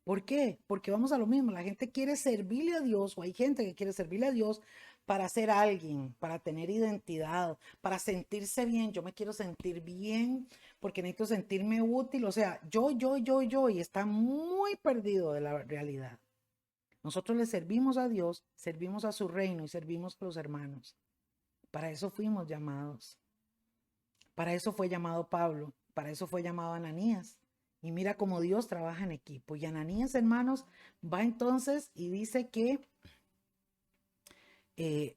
¿Por qué? Porque vamos a lo mismo, la gente quiere servirle a Dios, o hay gente que quiere servirle a Dios, para ser alguien, para tener identidad, para sentirse bien. Yo me quiero sentir bien porque necesito sentirme útil. O sea, yo, y está muy perdido de la realidad. Nosotros le servimos a Dios, servimos a su reino y servimos a los hermanos. Para eso fuimos llamados. Para eso fue llamado Pablo, para eso fue llamado Ananías. Y mira cómo Dios trabaja en equipo. Y Ananías, hermanos, va entonces y dice que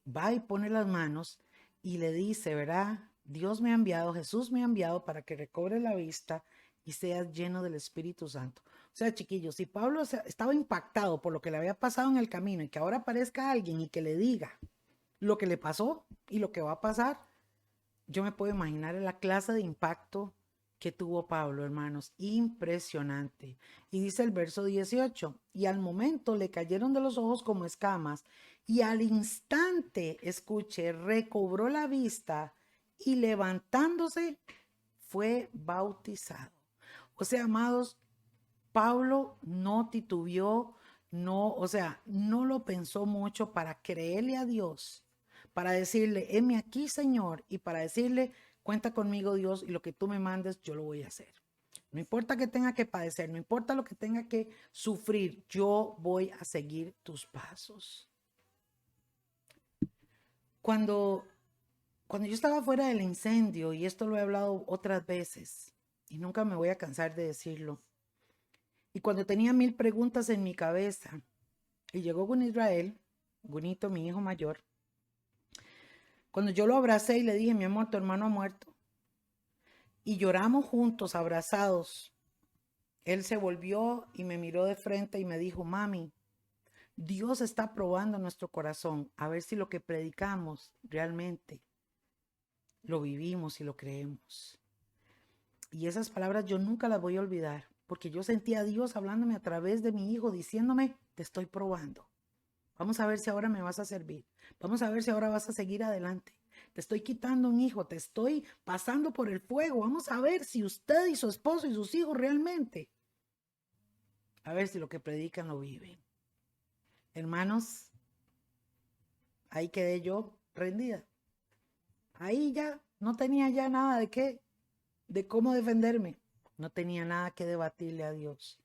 va y pone las manos y le dice, ¿verdad? Dios me ha enviado, Jesús me ha enviado para que recobre la vista y seas lleno del Espíritu Santo. O sea, chiquillos, si Pablo estaba impactado por lo que le había pasado en el camino y que ahora aparezca alguien y que le diga lo que le pasó y lo que va a pasar, yo me puedo imaginar la clase de impacto que tuvo Pablo, hermanos, impresionante. Y dice el verso 18, y al momento le cayeron de los ojos como escamas, y al instante, escuche, recobró la vista y levantándose fue bautizado. O sea, amados, Pablo no titubeó, no, o sea, no lo pensó mucho para creerle a Dios, para decirle, heme aquí, Señor, y para decirle, cuenta conmigo, Dios, y lo que tú me mandes, yo lo voy a hacer. No importa que tenga que padecer, no importa lo que tenga que sufrir, yo voy a seguir tus pasos. Cuando, cuando yo estaba fuera del incendio, y esto lo he hablado otras veces, y nunca me voy a cansar de decirlo, y cuando tenía 1000 preguntas en mi cabeza, y llegó Gun Israel, Gunito, mi hijo mayor, cuando yo lo abracé y le dije, mi amor, tu hermano ha muerto, y lloramos juntos, abrazados, él se volvió y me miró de frente y me dijo, mami, Dios está probando nuestro corazón, a ver si lo que predicamos realmente lo vivimos y lo creemos. Y esas palabras yo nunca las voy a olvidar, porque yo sentía a Dios hablándome a través de mi hijo, diciéndome, te estoy probando. Vamos a ver si ahora me vas a servir. Vamos a ver si ahora vas a seguir adelante. Te estoy quitando un hijo, te estoy pasando por el fuego. Vamos a ver si usted y su esposo y sus hijos realmente, a ver si lo que predican lo viven. Hermanos, ahí quedé yo rendida. Ahí ya no tenía ya nada de cómo defenderme. No tenía nada que debatirle a Dios.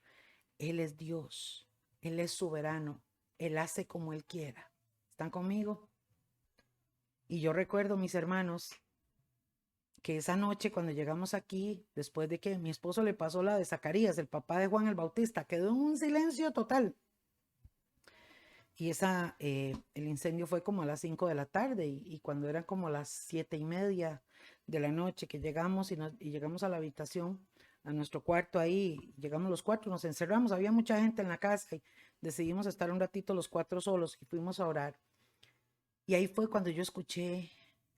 Él es Dios. Él es soberano. Él hace como Él quiera. ¿Están conmigo? Y yo recuerdo, mis hermanos, que esa noche cuando llegamos aquí, después de que mi esposo le pasó la de Zacarías, el papá de Juan el Bautista, quedó en un silencio total. Y el incendio fue como a las 5 de la tarde y cuando eran como las 7:30 de la noche que llegamos y llegamos a la habitación, a nuestro cuarto ahí, llegamos los cuatro, nos encerramos, había mucha gente en la casa y decidimos estar un ratito los cuatro solos y fuimos a orar. Y ahí fue cuando yo escuché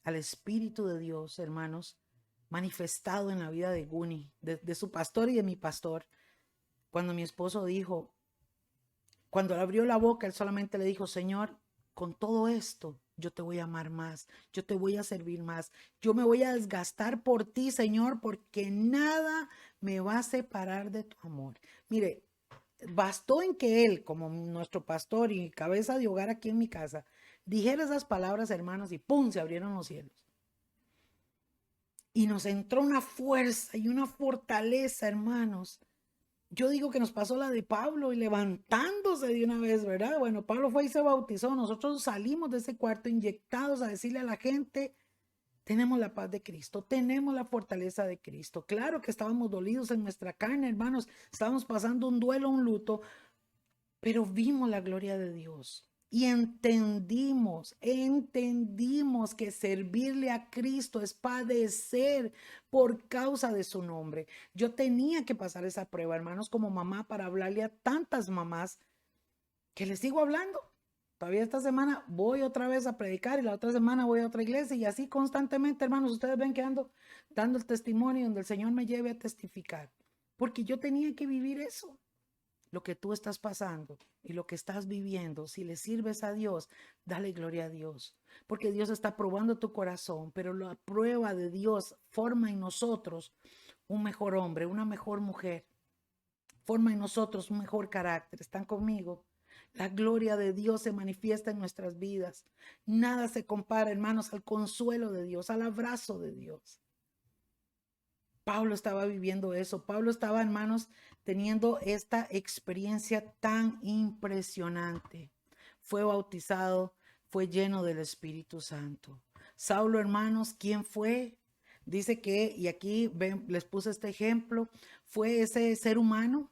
al Espíritu de Dios, hermanos, manifestado en la vida de Guni, de su pastor y de mi pastor. Cuando mi esposo dijo, cuando él abrió la boca, él solamente le dijo, Señor, con todo esto, yo te voy a amar más, yo te voy a servir más, yo me voy a desgastar por ti, Señor, porque nada me va a separar de tu amor. Mire, bastó en que él, como nuestro pastor y cabeza de hogar aquí en mi casa, dijera esas palabras, hermanos, y ¡pum!, se abrieron los cielos. Y nos entró una fuerza y una fortaleza, hermanos. Yo digo que nos pasó la de Pablo y levantándose de una vez, ¿verdad? Bueno, Pablo fue y se bautizó. Nosotros salimos de ese cuarto inyectados a decirle a la gente, tenemos la paz de Cristo, tenemos la fortaleza de Cristo. Claro que estábamos dolidos en nuestra carne, hermanos. Estábamos pasando un duelo, un luto, pero vimos la gloria de Dios. Y entendimos que servirle a Cristo es padecer por causa de su nombre. Yo tenía que pasar esa prueba, hermanos, como mamá, para hablarle a tantas mamás que les sigo hablando. Todavía esta semana voy otra vez a predicar y la otra semana voy a otra iglesia y así constantemente, hermanos, ustedes ven que ando dando el testimonio donde el Señor me lleve a testificar. Porque yo tenía que vivir eso. Lo que tú estás pasando y lo que estás viviendo, si le sirves a Dios, dale gloria a Dios, porque Dios está probando tu corazón, pero la prueba de Dios forma en nosotros un mejor hombre, una mejor mujer, forma en nosotros un mejor carácter. ¿Están conmigo? La gloria de Dios se manifiesta en nuestras vidas. Nada se compara, hermanos, al consuelo de Dios, al abrazo de Dios. Pablo estaba viviendo eso. Pablo estaba, hermanos, teniendo esta experiencia tan impresionante. Fue bautizado, fue lleno del Espíritu Santo. Saulo, hermanos, ¿quién fue? Dice que, y aquí les puse este ejemplo, fue ese ser humano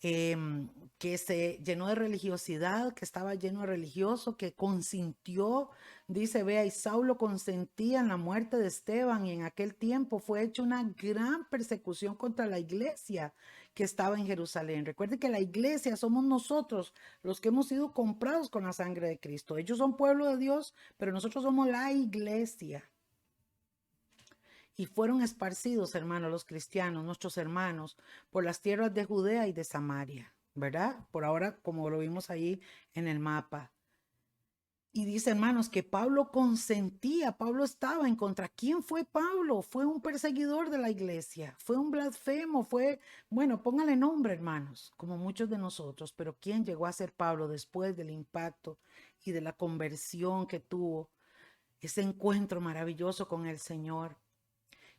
que se llenó de religiosidad, que estaba lleno de religioso, que consintió, dice, vea, y Saulo consentía en la muerte de Esteban, y en aquel tiempo fue hecha una gran persecución contra la iglesia que estaba en Jerusalén. Recuerden que la iglesia somos nosotros, los que hemos sido comprados con la sangre de Cristo. Ellos son pueblo de Dios, pero nosotros somos la iglesia. Y fueron esparcidos, hermanos, los cristianos, nuestros hermanos, por las tierras de Judea y de Samaria, ¿verdad? Por ahora, como lo vimos ahí en el mapa. Y dice, hermanos, que Pablo consentía, Pablo estaba en contra. ¿Quién fue Pablo? Fue un perseguidor de la iglesia, fue un blasfemo, bueno, póngale nombre, hermanos, como muchos de nosotros, pero ¿quién llegó a ser Pablo después del impacto y de la conversión que tuvo? Ese encuentro maravilloso con el Señor.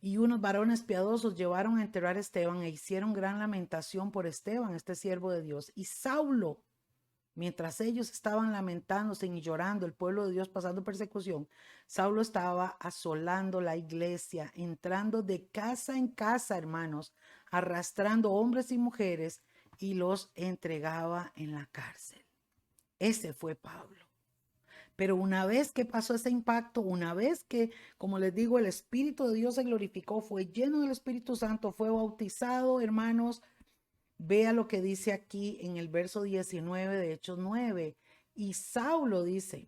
Y unos varones piadosos llevaron a enterrar a Esteban e hicieron gran lamentación por Esteban, este siervo de Dios. Y Saulo, mientras ellos estaban lamentándose y llorando, el pueblo de Dios pasando persecución, Saulo estaba asolando la iglesia, entrando de casa en casa, hermanos, arrastrando hombres y mujeres y los entregaba en la cárcel. Ese fue Pablo. Pero una vez que pasó ese impacto, una vez que, como les digo, el Espíritu de Dios se glorificó, fue lleno del Espíritu Santo, fue bautizado, hermanos, vea lo que dice aquí en el verso 19 de Hechos 9. Y Saulo dice,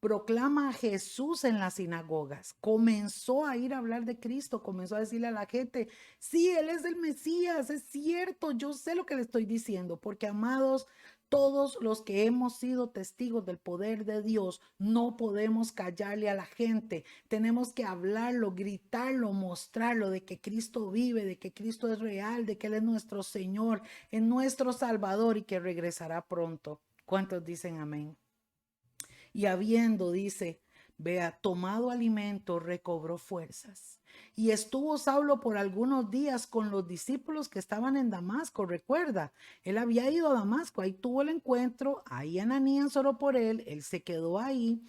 proclama a Jesús en las sinagogas. Comenzó a ir a hablar de Cristo, comenzó a decirle a la gente, sí, Él es el Mesías, es cierto, yo sé lo que le estoy diciendo, porque amados, todos los que hemos sido testigos del poder de Dios, no podemos callarle a la gente. Tenemos que hablarlo, gritarlo, mostrarlo de que Cristo vive, de que Cristo es real, de que Él es nuestro Señor, es nuestro Salvador y que regresará pronto. ¿Cuántos dicen amén? Y habiendo, dice, vea, tomado alimento, recobró fuerzas. Y estuvo Saulo por algunos días con los discípulos que estaban en Damasco. Recuerda, él había ido a Damasco, ahí tuvo el encuentro, ahí Ananías oró por él se quedó ahí,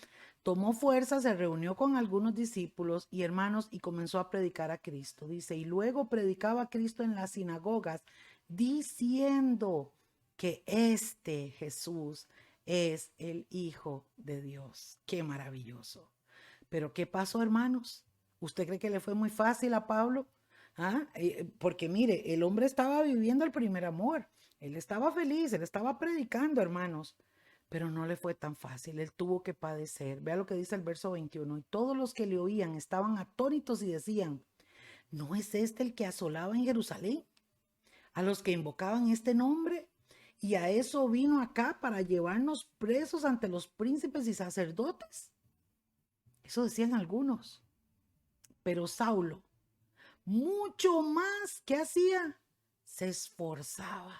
tomó fuerza, se reunió con algunos discípulos y hermanos y comenzó a predicar a Cristo. Dice, y luego predicaba a Cristo en las sinagogas, diciendo que este Jesús es el Hijo de Dios. Qué maravilloso. Pero ¿qué pasó, hermanos? ¿Usted cree que le fue muy fácil a Pablo? Porque mire, el hombre estaba viviendo el primer amor. Él estaba feliz, él estaba predicando, hermanos. Pero no le fue tan fácil, él tuvo que padecer. Vea lo que dice el verso 21. Y todos los que le oían estaban atónitos y decían, ¿no es este el que asolaba en Jerusalén a los que invocaban este nombre? Y a eso vino acá para llevarnos presos ante los príncipes y sacerdotes. Eso decían algunos. Pero Saulo, mucho más, ¿qué hacía? Se esforzaba.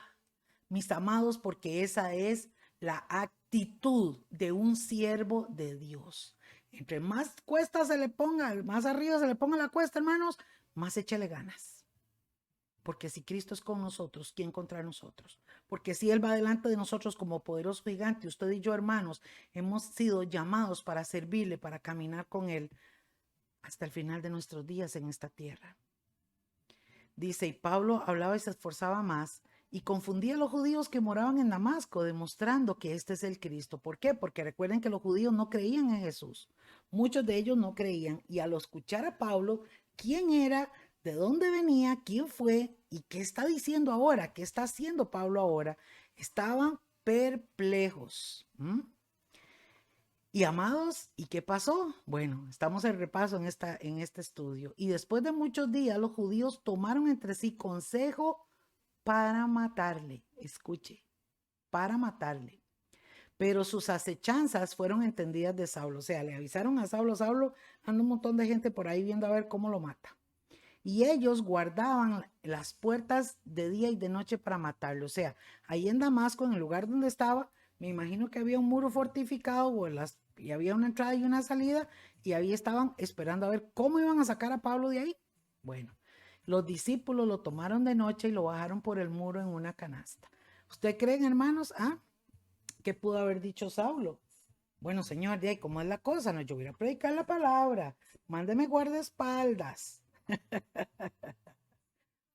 Mis amados, porque esa es la actitud de un siervo de Dios. Entre más cuesta se le ponga, más arriba se le ponga la cuesta, hermanos, más échale ganas. Porque si Cristo es con nosotros, ¿quién contra nosotros? Porque si Él va delante de nosotros como poderoso gigante, usted y yo, hermanos, hemos sido llamados para servirle, para caminar con Él hasta el final de nuestros días en esta tierra. Dice, y Pablo hablaba y se esforzaba más y confundía a los judíos que moraban en Damasco, demostrando que este es el Cristo. ¿Por qué? Porque recuerden que los judíos no creían en Jesús. Muchos de ellos no creían y al escuchar a Pablo, ¿quién era? ¿De dónde venía? ¿Quién fue? ¿Y qué está diciendo ahora? ¿Qué está haciendo Pablo ahora? Estaban perplejos. Y amados, ¿y qué pasó? Bueno, estamos en repaso en este estudio. Y después de muchos días, los judíos tomaron entre sí consejo para matarle. Escuche, para matarle. Pero sus acechanzas fueron entendidas de Saulo. O sea, le avisaron a Saulo, Saulo, anda un montón de gente por ahí viendo a ver cómo lo mata. Y ellos guardaban las puertas de día y de noche para matarlo. O sea, ahí en Damasco, en el lugar donde estaba, Me imagino que había un muro fortificado y había una entrada y una salida y ahí estaban esperando a ver cómo iban a sacar a Pablo de ahí. Bueno, los discípulos lo tomaron de noche y lo bajaron por el muro en una canasta. ¿Usted creen, hermanos, qué pudo haber dicho Saulo? Bueno, señor, de ahí, ¿cómo es la cosa? No, yo voy a predicar la palabra. Mándeme guardaespaldas.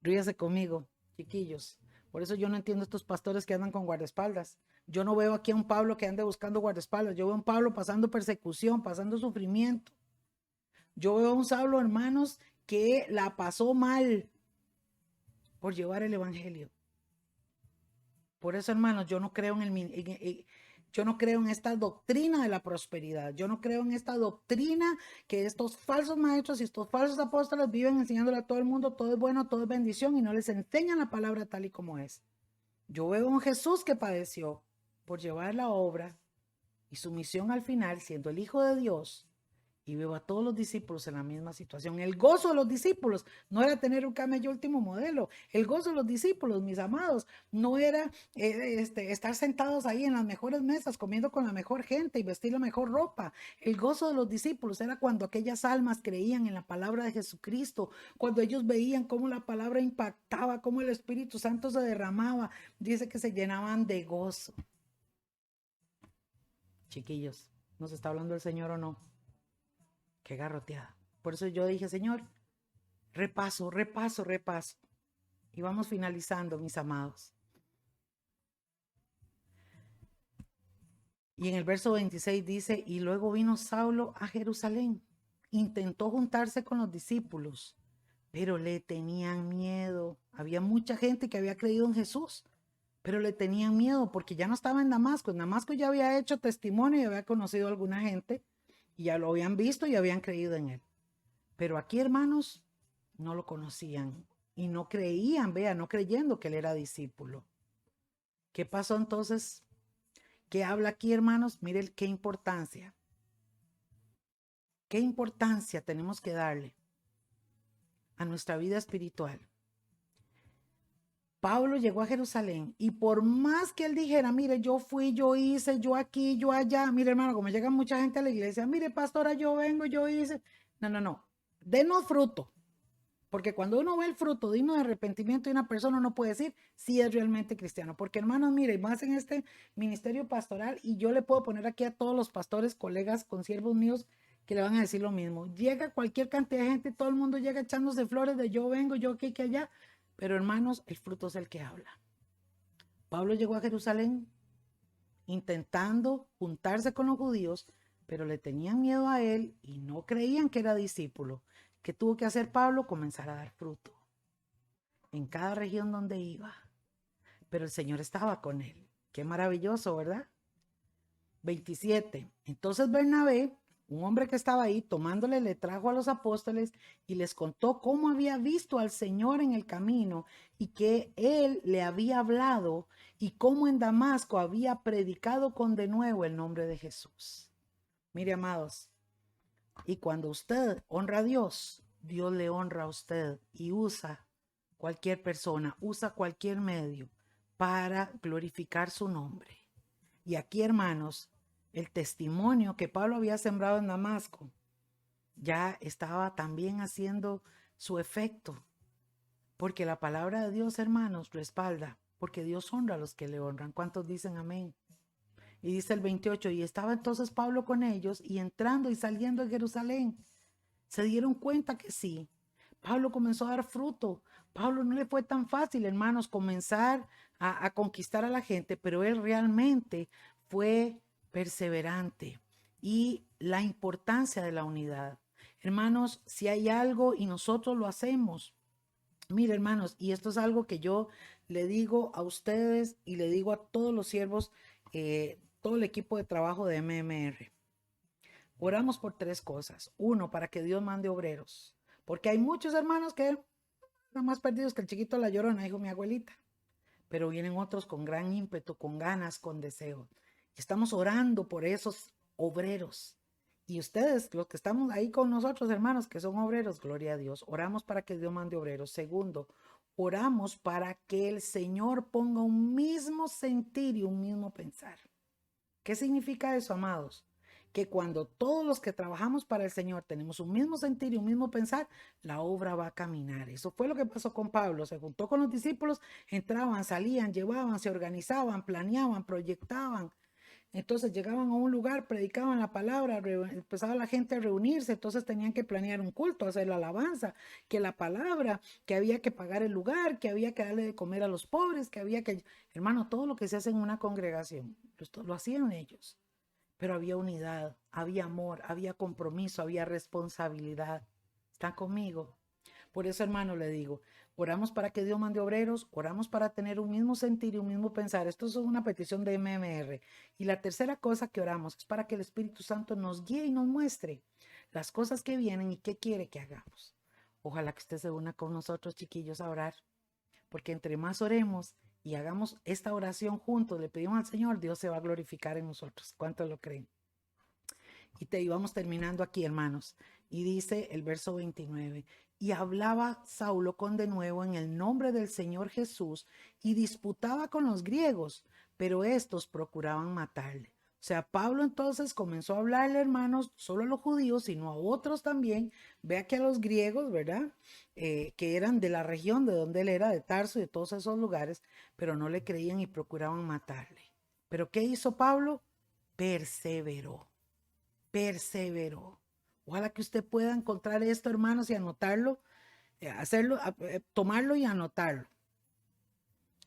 Ríase conmigo, chiquillos. Por eso yo no entiendo estos pastores que andan con guardaespaldas. Yo no veo aquí a un Pablo que ande buscando guardaespaldas. Yo veo a un Pablo pasando persecución, pasando sufrimiento. Yo veo a un Saulo, hermanos, que la pasó mal por llevar el evangelio. Por eso, hermanos, yo no creo yo no creo en esta doctrina de la prosperidad. Yo no creo en esta doctrina que estos falsos maestros y estos falsos apóstoles viven enseñándole a todo el mundo todo es bueno, todo es bendición y no les enseñan la palabra tal y como es. Yo veo a un Jesús que padeció por llevar la obra y su misión al final, siendo el Hijo de Dios, y veo a todos los discípulos en la misma situación. El gozo de los discípulos no era tener un camello último modelo. El gozo de los discípulos, mis amados, no era estar sentados ahí en las mejores mesas, comiendo con la mejor gente y vestir la mejor ropa. El gozo de los discípulos era cuando aquellas almas creían en la palabra de Jesucristo, cuando ellos veían cómo la palabra impactaba, cómo el Espíritu Santo se derramaba. Dice que se llenaban de gozo. Chiquillos, ¿nos está hablando el Señor o no? Qué garroteada. Por eso yo dije, Señor, repaso. Y vamos finalizando, mis amados. Y en el verso 26 dice, y luego vino Saulo a Jerusalén. Intentó juntarse con los discípulos, pero le tenían miedo. Había mucha gente que había creído en Jesús, pero le tenían miedo porque ya no estaba en Damasco. En Damasco ya había hecho testimonio y había conocido a alguna gente y ya lo habían visto y habían creído en él. Pero aquí, hermanos, no lo conocían y no creían, no creyendo que él era discípulo. ¿Qué pasó entonces? ¿Qué habla aquí, hermanos? Miren qué importancia. ¿Qué importancia tenemos que darle a nuestra vida espiritual? Pablo llegó a Jerusalén y por más que él dijera, mire, yo fui, yo hice, yo aquí, yo allá, mire, hermano, como llega mucha gente a la iglesia, mire, pastora, yo vengo, yo hice. No. Denos fruto. Porque cuando uno ve el fruto digno de arrepentimiento de una persona, uno puede decir si es realmente cristiano. Porque hermanos, mire, más en este ministerio pastoral, y yo le puedo poner aquí a todos los pastores, colegas, consiervos míos, que le van a decir lo mismo. Llega cualquier cantidad de gente, todo el mundo llega echándose flores de yo vengo, yo aquí, que allá. Pero hermanos, el fruto es el que habla. Pablo llegó a Jerusalén intentando juntarse con los judíos, pero le tenían miedo a él y no creían que era discípulo. ¿Qué tuvo que hacer Pablo? Comenzar a dar fruto en cada región donde iba. Pero el Señor estaba con él. Qué maravilloso, ¿verdad? 27. Entonces Bernabé, un hombre que estaba ahí, tomándole, le trajo a los apóstoles y les contó cómo había visto al Señor en el camino y que él le había hablado y cómo en Damasco había predicado con denuedo el nombre de Jesús. Mire, amados, y cuando usted honra a Dios, Dios le honra a usted y usa cualquier persona, usa cualquier medio para glorificar su nombre. Y aquí, hermanos, el testimonio que Pablo había sembrado en Damasco ya estaba también haciendo su efecto, porque la palabra de Dios, hermanos, respalda, porque Dios honra a los que le honran. ¿Cuántos dicen amén? Y dice el 28, y estaba entonces Pablo con ellos y entrando y saliendo de Jerusalén, se dieron cuenta que sí. Pablo comenzó a dar fruto. Pablo no le fue tan fácil, hermanos, comenzar a conquistar a la gente, pero él realmente fue perseverante. Y la importancia de la unidad. Hermanos, si hay algo y nosotros lo hacemos, mire, hermanos, y esto es algo que yo le digo a ustedes y le digo a todos los siervos, todo el equipo de trabajo de MMR. Oramos por tres cosas. Uno, para que Dios mande obreros. Porque hay muchos hermanos que están más perdidos que el chiquito de la Llorona, dijo mi abuelita. Pero vienen otros con gran ímpetu, con ganas, con deseo. Y estamos orando por esos obreros. Y ustedes, los que estamos ahí con nosotros, hermanos, que son obreros, gloria a Dios. Oramos para que Dios mande obreros. Segundo, oramos para que el Señor ponga un mismo sentir y un mismo pensar. ¿Qué significa eso, amados? Que cuando todos los que trabajamos para el Señor tenemos un mismo sentir y un mismo pensar, la obra va a caminar. Eso fue lo que pasó con Pablo. Se juntó con los discípulos, entraban, salían, llevaban, se organizaban, planeaban, proyectaban. Entonces llegaban a un lugar, predicaban la palabra, empezaba la gente a reunirse, entonces tenían que planear un culto, hacer la alabanza, que la palabra, que había que pagar el lugar, que había que darle de comer a los pobres, que había que, hermano, todo lo que se hace en una congregación, lo hacían ellos, pero había unidad, había amor, había compromiso, había responsabilidad. ¿Están conmigo? Por eso, hermano, le digo, oramos para que Dios mande obreros, oramos para tener un mismo sentir y un mismo pensar. Esto es una petición de MMR. Y la tercera cosa que oramos es para que el Espíritu Santo nos guíe y nos muestre las cosas que vienen y qué quiere que hagamos. Ojalá que usted se una con nosotros, chiquillos, a orar, porque entre más oremos y hagamos esta oración juntos, le pedimos al Señor, Dios se va a glorificar en nosotros. ¿Cuántos lo creen? Y te íbamos terminando aquí, hermanos. Y dice el verso 29, y hablaba Saulo con denuedo en el nombre del Señor Jesús y disputaba con los griegos, pero estos procuraban matarle. O sea, Pablo entonces comenzó a hablarle, hermanos, solo a los judíos, sino a otros también. Vea que a los griegos, ¿verdad? Que eran de la región de donde él era, de Tarso y de todos esos lugares, pero no le creían y procuraban matarle. ¿Pero qué hizo Pablo? Perseveró. Perseveró. Ojalá que usted pueda encontrar esto, hermanos, y anotarlo, hacerlo, tomarlo y anotarlo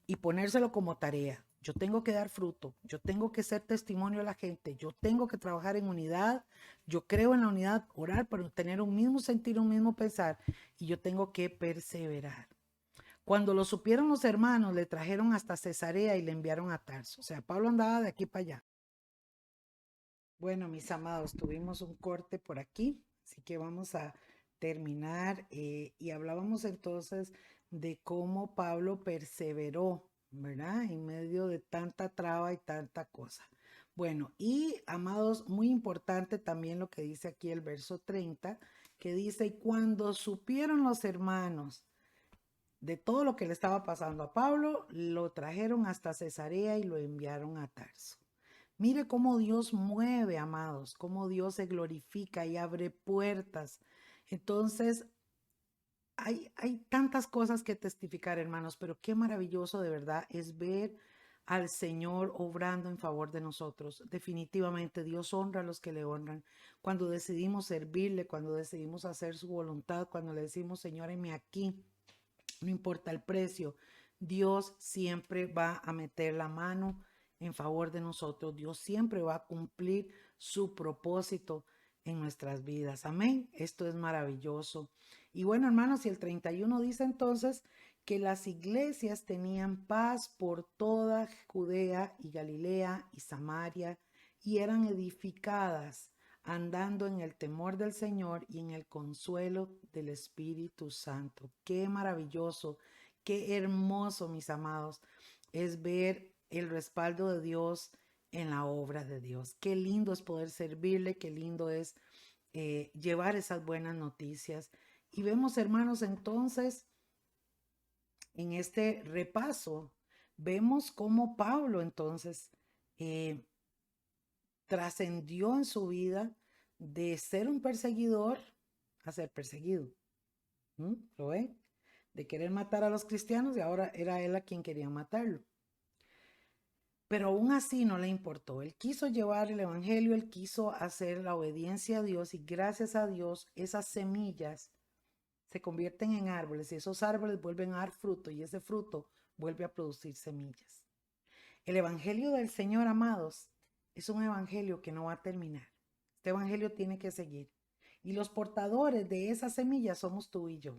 y ponérselo como tarea. Yo tengo que dar fruto, yo tengo que ser testimonio a la gente, yo tengo que trabajar en unidad, yo creo en la unidad, orar para tener un mismo sentir, un mismo pensar, y yo tengo que perseverar. Cuando lo supieron los hermanos, le trajeron hasta Cesarea y le enviaron a Tarso. O sea, Pablo andaba de aquí para allá. Bueno, mis amados, tuvimos un corte por aquí, así que vamos a terminar y hablábamos entonces de cómo Pablo perseveró, ¿verdad? En medio de tanta traba y tanta cosa. Bueno, y amados, muy importante también lo que dice aquí el verso 30, que dice, y cuando supieron los hermanos de todo lo que le estaba pasando a Pablo, lo trajeron hasta Cesarea y lo enviaron a Tarso. Mire cómo Dios mueve, amados, cómo Dios se glorifica y abre puertas. Entonces, hay tantas cosas que testificar, hermanos, pero qué maravilloso de verdad es ver al Señor obrando en favor de nosotros. Definitivamente Dios honra a los que le honran. Cuando decidimos servirle, cuando decidimos hacer su voluntad, cuando le decimos, Señor, heme aquí, no importa el precio, Dios siempre va a meter la mano en favor de nosotros. Dios siempre va a cumplir su propósito en nuestras vidas. Amén. Esto es maravilloso. Y bueno, hermanos, y el 31 dice entonces que las iglesias tenían paz por toda Judea y Galilea y Samaria y eran edificadas andando en el temor del Señor y en el consuelo del Espíritu Santo. Qué maravilloso, qué hermoso, mis amados, es ver el respaldo de Dios en la obra de Dios. Qué lindo es poder servirle, qué lindo es llevar esas buenas noticias. Y vemos, hermanos, entonces, en este repaso, vemos cómo Pablo entonces eh, trascendió en su vida de ser un perseguidor a ser perseguido. ¿Lo ven? De querer matar a los cristianos y ahora era él a quien quería matarlo. Pero aún así no le importó. Él quiso llevar el evangelio, él quiso hacer la obediencia a Dios y gracias a Dios esas semillas se convierten en árboles y esos árboles vuelven a dar fruto y ese fruto vuelve a producir semillas. El evangelio del Señor, amados, es un evangelio que no va a terminar. Este evangelio tiene que seguir. Y los portadores de esa semilla somos tú y yo.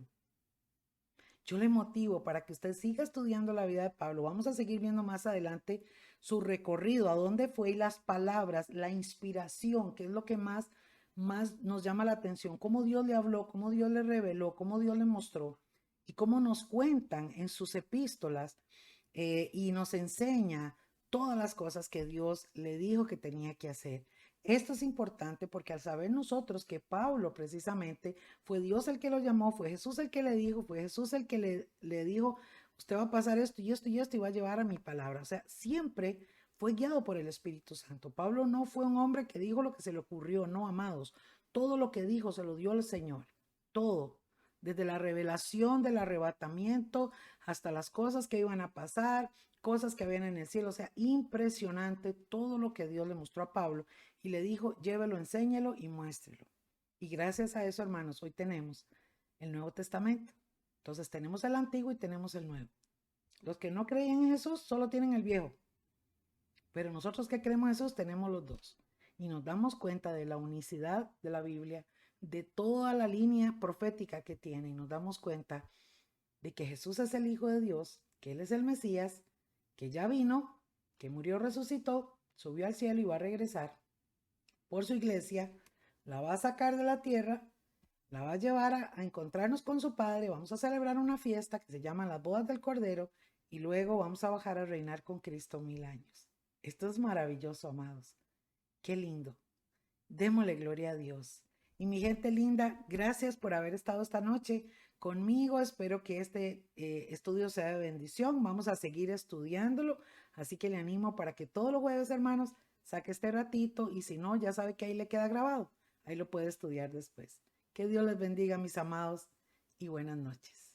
Yo le motivo para que usted siga estudiando la vida de Pablo. Vamos a seguir viendo más adelante su recorrido, a dónde fue y las palabras, la inspiración, que es lo que más nos llama la atención, cómo Dios le habló, cómo Dios le reveló, cómo Dios le mostró y cómo nos cuentan en sus epístolas y nos enseña todas las cosas que Dios le dijo que tenía que hacer. Esto es importante porque al saber nosotros que Pablo precisamente fue Dios el que lo llamó, fue Jesús el que le dijo, fue Jesús el que le dijo, usted va a pasar esto y esto y esto y va a llevar a mi palabra. O sea, siempre fue guiado por el Espíritu Santo. Pablo no fue un hombre que dijo lo que se le ocurrió, no, amados. Todo lo que dijo se lo dio el Señor. Todo. Desde la revelación del arrebatamiento hasta las cosas que iban a pasar, cosas que habían en el cielo. O sea, impresionante todo lo que Dios le mostró a Pablo y le dijo, llévelo, enséñelo y muéstrelo. Y gracias a eso, hermanos, hoy tenemos el Nuevo Testamento. Entonces tenemos el Antiguo y tenemos el Nuevo. Los que no creían en Jesús solo tienen el Viejo. Pero nosotros que creemos en Jesús tenemos los dos. Y nos damos cuenta de la unicidad de la Biblia, de toda la línea profética que tiene. Y nos damos cuenta de que Jesús es el Hijo de Dios, que Él es el Mesías, que ya vino, que murió, resucitó, subió al cielo y va a regresar por su iglesia, la va a sacar de la tierra, la va a llevar a encontrarnos con su Padre, vamos a celebrar una fiesta que se llama las bodas del Cordero y luego vamos a bajar a reinar con Cristo 1000 años. Esto es maravilloso, amados. Qué lindo. Démosle gloria a Dios. Y mi gente linda, gracias por haber estado esta noche conmigo. Espero que este estudio sea de bendición. Vamos a seguir estudiándolo. Así que le animo para que todos los jueves, hermanos, saque este ratito. Y si no, ya sabe que ahí le queda grabado. Ahí lo puede estudiar después. Que Dios les bendiga, mis amados, y buenas noches.